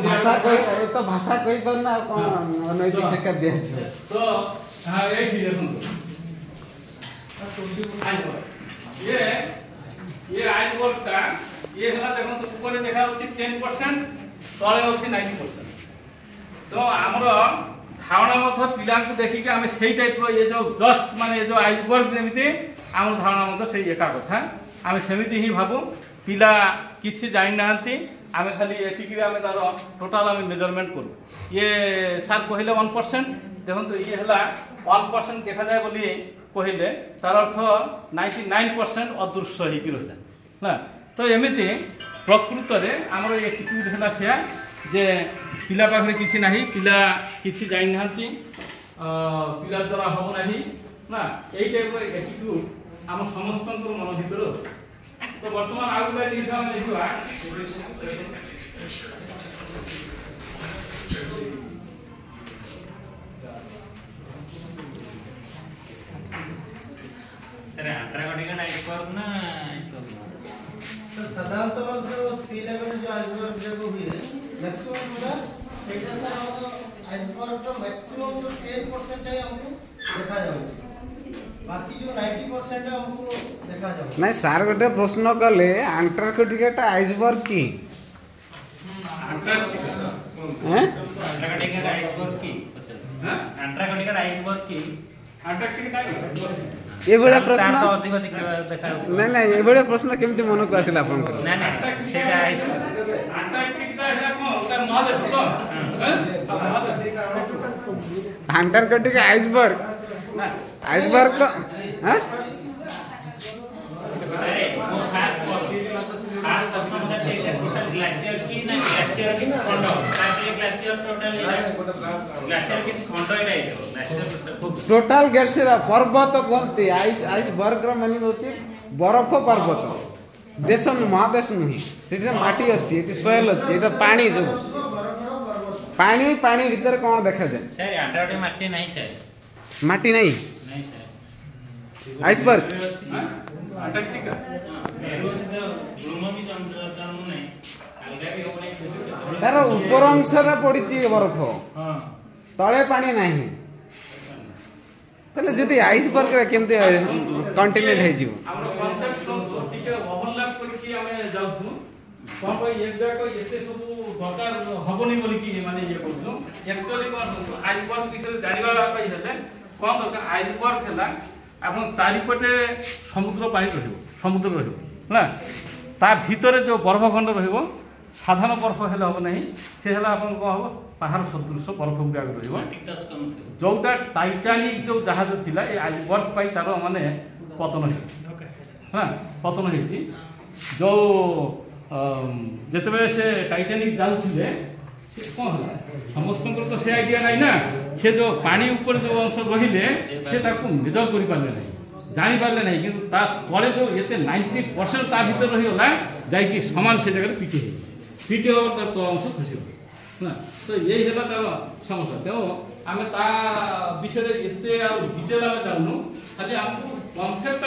भाषा कोई करना कोन नैतिक शिक्षा दिया छै तो हां ए ठीक है ये आइसबर्ग का ये हला देखो तो ऊपर देखा होछि 10% तळे होछि 90%। तो हमरो धारणा मत पिला को देखि के हम सेही टाइप रो ये जो जस्ट माने ये जो आइसबर्ग जेमिति हम धारणा मत सेही एका कथा हम सेमिति ही भाबू पिला किछि जानि नांती आमे खाली एतिकी आमे तार टोटल आमे मेजरमेंट करू ये सर कहले 1% देखो तो ये हला 1% देखा जाय बोली कहले तार अर्थ 99% अदृश्य ही कि रहला ना तो एमिति प्रकृत रे हमर एटिट्यूड हला से जे पिला पाखरे किछि नाही पिला किछि जानि नांती पिला द्वारा हो नाही ना एई टाइप रो एटिट्यूड हम समस्त मन भीतर अछि। तो वर्तमान आगुला जिनिस हम देखिबा सर एंट्राकोटिका आइसबर्ग ना तो साधारणतः जो सी लेवल जो आइसबर्ग जो हुए मैक्सिमम पूरा सेटा सर आइसबर्ग तो मैक्सिमम जो 10% है हमको देखा जाଉଛି बाकी जो 90% है हमको देखा जाଉଛି नहीं सार गोटे प्रश्न कले अंटार्कटिका आइसबर्ग की एंट्राकोटिका आइसबर्ग की एंट्राकोटिका आइसबर्ग की ये बड़ा प्रश्न तो अधिक अधिक देखा नहीं नहीं ये बड़ा प्रश्न केमती मन को आसिला आपन को ना ना सेटा आइसबर्ग अंटार्कटिका है कौन का महादेश तो अंटार्कटिका आइसबर्ग को हां अरे वो खास प्रश्न होता है टोटल ग्लेशियर की ना ग्लेशियर की खंड ताकि ग्लेशियर टोटल ग्लेशियर की खंड एटा है ग्लेशियर टोटल ग्लेशियर पर्वत कोनती आइसबर्ग रो माने होची बरफ पर्वत देश महादेश नुही सेठी माटी अछि एठी सोयल अछि एटा पानी सब पानी पानी भीतर कोन देखा जाय सर अंटार्कटिका माटी नहीं सर माटी नहीं नहीं सर आइसबर्ग अंटार्कटिका ब्रूमो भी चंद्र नहीं अलगा भी हो नहीं तार ऊपर अंश रे पड़िची बरफ हां तळे पानी नाही तले जदी आइसबर्ग रे केमते कॉन्टिनेंट हे जीव हमरो कांसेप्ट तो टिके ओवरलैप करके हमें जाउछु कोन को एक जगह को एते सब दरकार हबनी बोली कि माने ये कहछु एक्चुअली कोन आइसबर्ग विषय जानिबा पाई हेले कोन दरकार आइसबर्ग हैला आपन चारिपटे समुद्र पानी रहिबो समुद्र रहिबो ना ता भीतर जो बर्फ खंड रहिबो साधारण बर्फ हेले हो नहीं से हेला आपन को हो पहाड़ सदृश बर्फ गुडा रहिबो जोटा टाइटानिक जो जहाज थिला ए आइसबर्ग पाई तार माने पतन हे हां पतन हेची जो जेतबे से टाइटानिक जाउथिले से कोन होला समस्त को तो से आइडिया नाही ना से जो पानी ऊपर जो अंश रहिले से ताको मेजर करि पाले नाही जानि पाले नाही किंतु ता तळे जो एते 90% ता भीतर रहि होला जाय कि समान से जगह पीटी हो तो अंश खुशी हो ना तो यही होला तार समस्या तो आमे ता विषय रे एते आ डिटेल में जाननु खाली हमको कांसेप्ट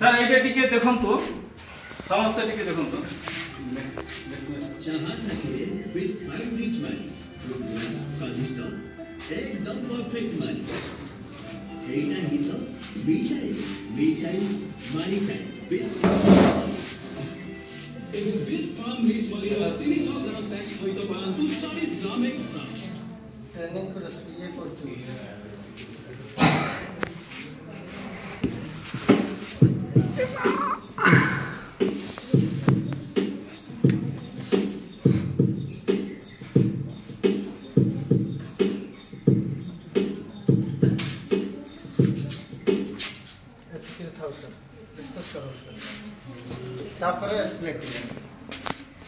सर ये टिके देखंतु समस्त टिके देखंतु चाहा सके बेस फाइन रिच मानी स्वादिष्ट एकदम परफेक्ट मानी एटा ही तो मिठाई मानी खाए बेस ଏବେ ବିସ୍ ଫାର୍ମ ରିଚ୍ ମଲିର 300 ଗ୍ରାମ ପ୍ୟାକ୍ ସହିତ ପାଆନ୍ତୁ 40 ଗ୍ରାମ ଏକ୍ସଟ୍ରା ट्रेनिंग को ये करछु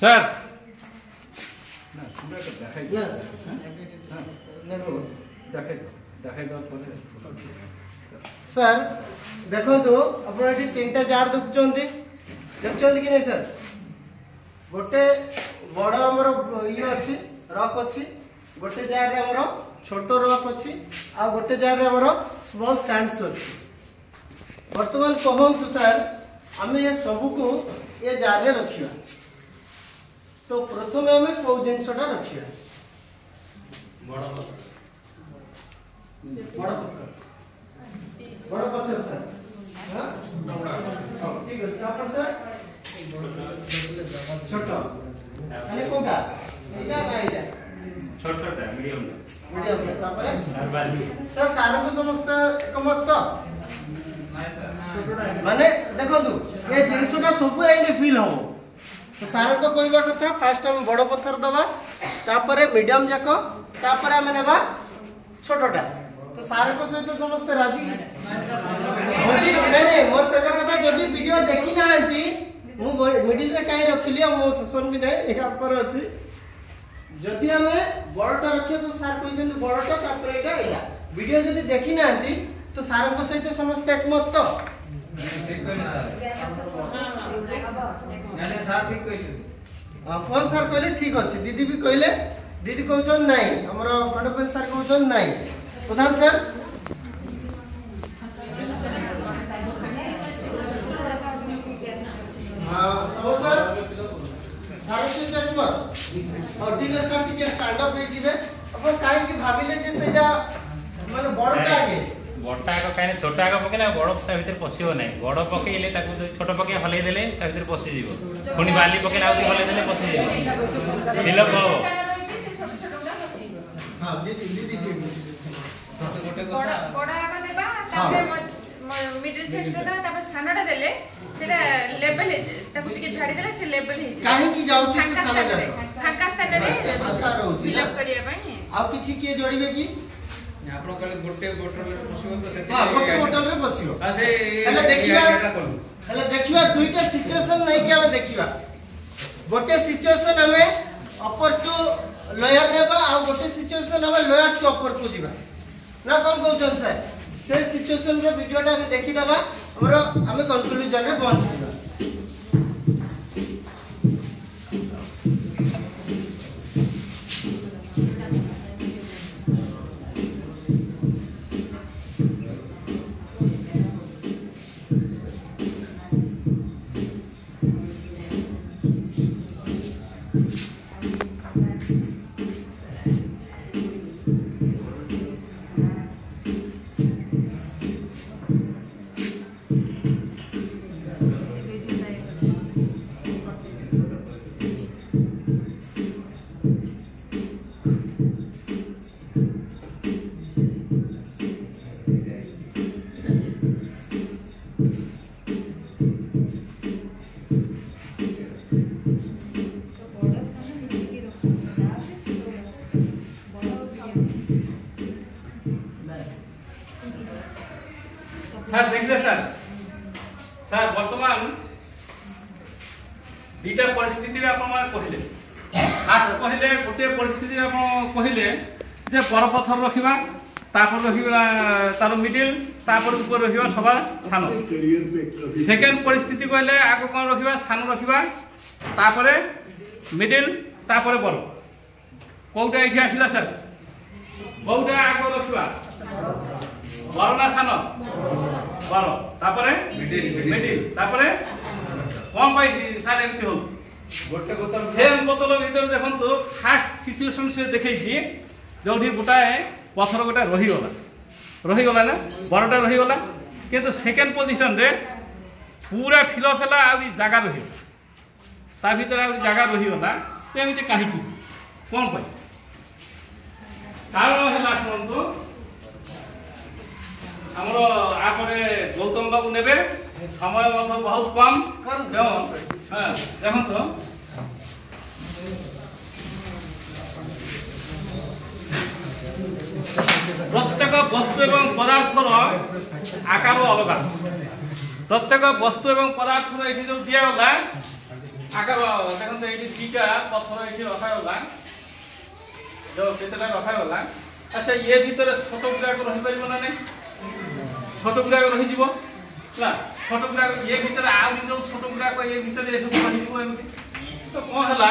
सर सर देखो तो अपना तीन टा जार देखुचंती कि नहीं सर गोटे बड़ हमर ये अच्छी रॉक अच्छी गोटे जार रे हमर छोटो रॉक अच्छी आ गोटे जार रे हमर स्मॉल सैंड्स अच्छी वर्तमान कहंतु सर आमे ये सब को ये जार रे रखिया तो प्रथम आमे को जिनसटा रखिया बड़ पत्थर सर हां ठीक है तापर सर छोटा अने कोटा एटा नाइला छोटा मीडियम तापर सर सार को समस्त एकमत तो माने देखो तू ये जिनसटा सब आइले फील हो तो सार को कहबा कथा फर्स्ट हम बड़ पत्थर दबा तापर मीडियम जाको तापर हम नेबा छोटोटा तो सार को सहित समस्त राजी जदी नहीं मोर कहबा कथा जदी वीडियो देखि नांती मु मिडिल रे काई रखिली मो सेशन भी नहीं यहाँ पर अछि जदि हमें बड़टा रखियो तो सार कहते बड़टा तापर एटा एटा वीडियो जदि देखि नांती तो सार को सहित समस्त एकमत तो ठीक कहले नाले सार ठीक कहले कौन सार कहले ठीक अछि दीदी भी कहले दीदी कहउछन नाही हमरो बडपन सार कहउछन नाही प्रधान सर सब सर सारे से जन्म और ठीक है सर ठीक स्टैंड अप हे जिवे अपन काहे कि भाबिले जे सेटा माने बड़टा आगे बड़टा आगे काहे छोटा आगे पकेला बड़ ता भीतर पसिबो नै बड़ पकेले ताकू छोट पके हलै देले ता भीतर पसि जीवो पुनी बाली पकेला आउ हलै देले पसि जीवो दिलो को हां दीदी बड़ा आगे देबा तापर मिडिल सेक्शन रा तापर सानाटा देले सेटा लेवल ताकू टिके झाड़ी देले से लेवल हे काहे कि जाउची से साना जा फांका स्थान रे फांका रहउची फिलअप करिया पई आ किछि के जोड़िबे की आपण कहले गोटे बोतल रे पसिबो तो सेति हां गोटे बोतल रे पसिबो आ से हेले देखिबा दुईटा सिचुएशन नै के हम देखिबा गोटे सिचुएशन हमें अपर टू लोअर रे बा आ गोटे सिचुएशन हमें लोअर टू अपर को जिबा ना कम कहउछन सर से सिचुएशन रो वीडियोटा हम देखि दबा हमरो हमें कंक्लूजन रे पहुंच जिबा सर देखले सर वर्तमान दीटा परिस्थिति रे आपण माने कहिले आज कहिले गोटे परिस्थिति रे आपण कहिले जे पर पत्थर रखिबा तापर रखिबा तार मिडिल तापर ऊपर रखिबा सभा सानो सेकंड परिस्थिति कहले आगो कोन रखिबा सानो रखिबा तापरे मिडिल तापरे बर कोउटा एठी आसिला सर कोउटा आगो रखिबा बर ना सानो बर तापरे मिडिल तापरे कोन पाई सारे एमती होछि गोटे बोतल सेम बोतल भीतर देखंतु फास्ट सिचुएशन से देखै छी जोठी गोटाए पत्थर गोटा रही गला ना बरटा रही गला किंतु सेकंड पोजीशन रे पूरा फिलअप होला आ जगह रही ता भीतर आ जगह रही गला एमती काहे की कोन पाई कारण होला सुनंतु हमरो आपरे गौतम बाबू नेबे समय मत बहुत कम जो हां देखो तो प्रत्येक वस्तु एवं पदार्थर आकार अलग प्रत्येक वस्तु एवं पदार्थर एठी जो दिया गला आकार देखो तो एठी तीटा पत्थर एठी रखा गला जो केतेला रखा गला अच्छा ये भीतर छोट गुडा को रहि परिबो ना नै छोट गुडा को रहि जीवो ना छोट गुडा ये भीतर आ जो छोट गुडा को ये भीतर ए सब रहि जीवो एमती तो कोन हला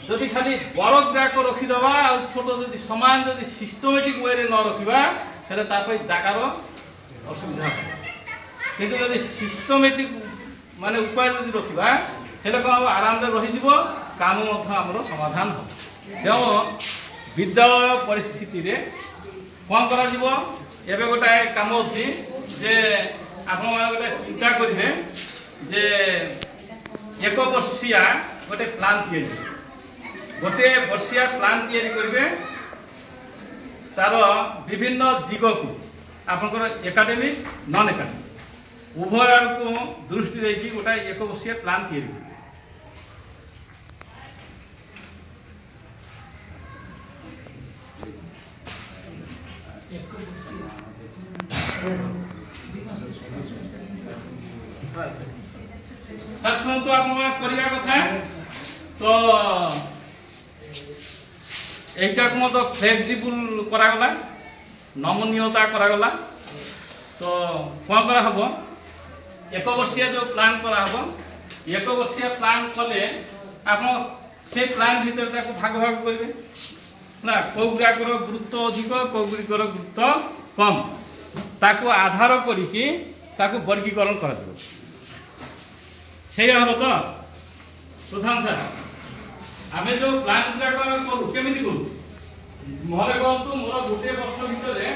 जदि खाली बड़ गुडा को रखि दबा आ छोट जदि समान जदि सिस्टमैटिक वे रे न रखिबा हेले ता पई जागार असुविधा किंतु जदि सिस्टमैटिक माने उपाय जदि रखिबा हेले को आराम रे रहि जीवो काम मथ हमरो समाधान हो जो विद्यालय परिस्थिति रे कोन करा जीवो एबे गोटा काम अछि जे आपण माने गोटे चिंता करिवे जे एक वर्षिया गोटे प्लान तैयारी गोटे वर्षिया प्लान तैयारी करिवे तार विभिन्न दिग को आपनकर एकेडमिक नॉन एकेडमिक उभय को दृष्टि देकी गोटा एक वर्षिया प्लान तैयारी ସାର୍ ଶୁଣନ୍ତୁ ଆପଣ କରିବା କଥା ତ এইটাকে মতো ফ্লেক্সিবল করাগলা নমনীয়তা করাগলা তো কম করা হব এক বর্ষিয়া যে প্ল্যান করা হব এক বর্ষিয়া প্ল্যান কলে আপনার সেই প্ল্যান ভিতরে তাকে ভাগ ভাগ করবে না কোগুড়াকর গুরুত্ব অধিক কোগুড়িকর গুরুত্ব কম তাকে আধার করিকি তাকে বর্গীকরণ করা যাব সেইয়া হল তো প্রধান স্যার আমি যে প্ল্যান গুড়াক করু কেমিতি করু মনে করতু মোর গোটে বর্ষ ভিতরে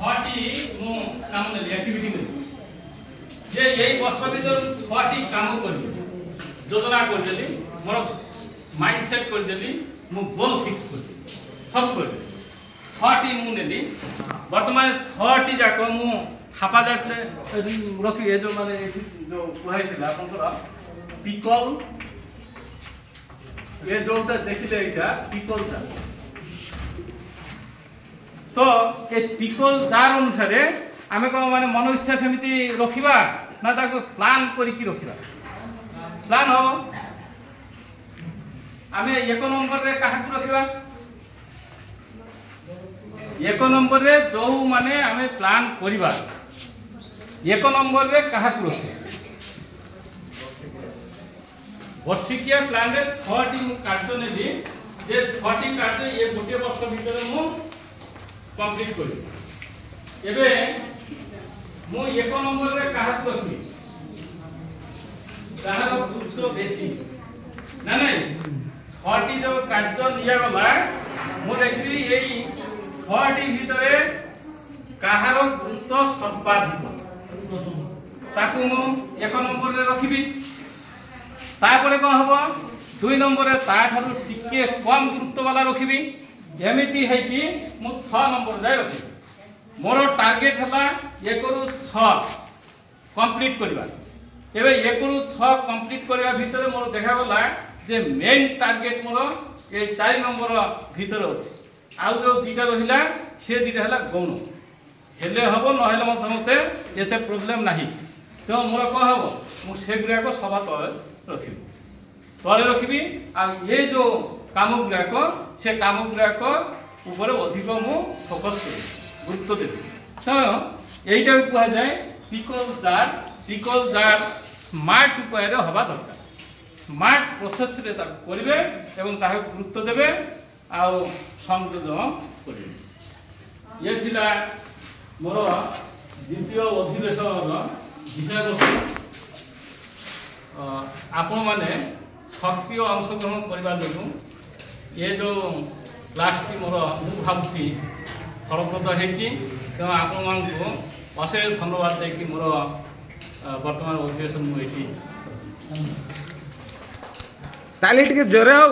6টি মু কাম নেলি অ্যাক্টিভিটি নেলি যে এই বর্ষ ভিতরে 6টি কাম করি যোজনা করদেলি মোর মাইন্ড সেট করদেলি মু গোল ফিক্স করলি সব করলি 6টি মু নেলি বর্তমানে 6টি যাক মু হাপাজাটলে রখি এ যে মানে जो কুহাইছিলা আপনার পিকল ये जोटा देखिले এটা পিকল জার তো এই পিকল জার অনুসারে আমি কোন মানে মন ইচ্ছা সমিতি রখিবা না তাকে প্ল্যান করি কি রখিবা প্ল্যান হবো আমি এক নম্বরে কাহাকু রখিবা এক নম্বরে जो মানে আমি প্ল্যান করিবা এক নম্বরে কাহাকু রখিবা বর্ষিকিয়া প্ল্যান রে 6টি কার্য নেলি যে 6টি কার্য এ গোটে বর্ষ ভিতরে মু কমপ্লিট করি এবে মু এক নম্বরে কাহাক রখি তাহার গুরুত্ব বেশি না নাই 6টি যে কার্য নিয়া গলা মু দেখলি এই 6টি ভিতরে কাহার গুরুত্ব সর্বাধিক তাকু মু এক নম্বরে রখিবি তারপরে কম হব 2 নম্বরে তাঠারু টিকে কম গুরুত্ব वाला রখিবি এমিতি হেকি মু 6 নম্বর যাই রখি মোর টার্গেট হলা 1 রু 6 কমপ্লিট করিবা এবে 1 রু 6 কমপ্লিট করিবা ভিতরে মোর দেখা গলা যে মেইন টার্গেট মোর এই 4 নম্বর ভিতরে আছে আউ যে দুইটা রহিলা সে দুইটা হলা গৌণ হেলে হব নহলে মতে এতে প্রবলেম নাই তো মোর ক হব মু সেগুড়াক সবা তলে রখিবি তলে রখিবি আর এই যে কাম গুড়াক সে কাম গুড়াক উপরে অধিক মু ফোকস করি গুরুত্ব দেবি তো এইটা কুয়া যায় পিকল জার স্মার্ট উপায়ে হওয়া দরকার স্মার্ট প্রসেস রে তা করিবে এবং তাকে গুরুত্ব দেবে আউ সংযোজন করিবে ইয়ে ছিল মোর দ্বিতীয় অধিবেশনর বিষয়বস্তু आपण माने सक्रिय अंशग्रहण करने जो ये जो क्लास टी मोर भावी फलप्रद होती तेणु आपण को अशेष धन्यवाद देकी मोर वर्तमान अधिवेशन मुझे ताली टिके जोरे हो।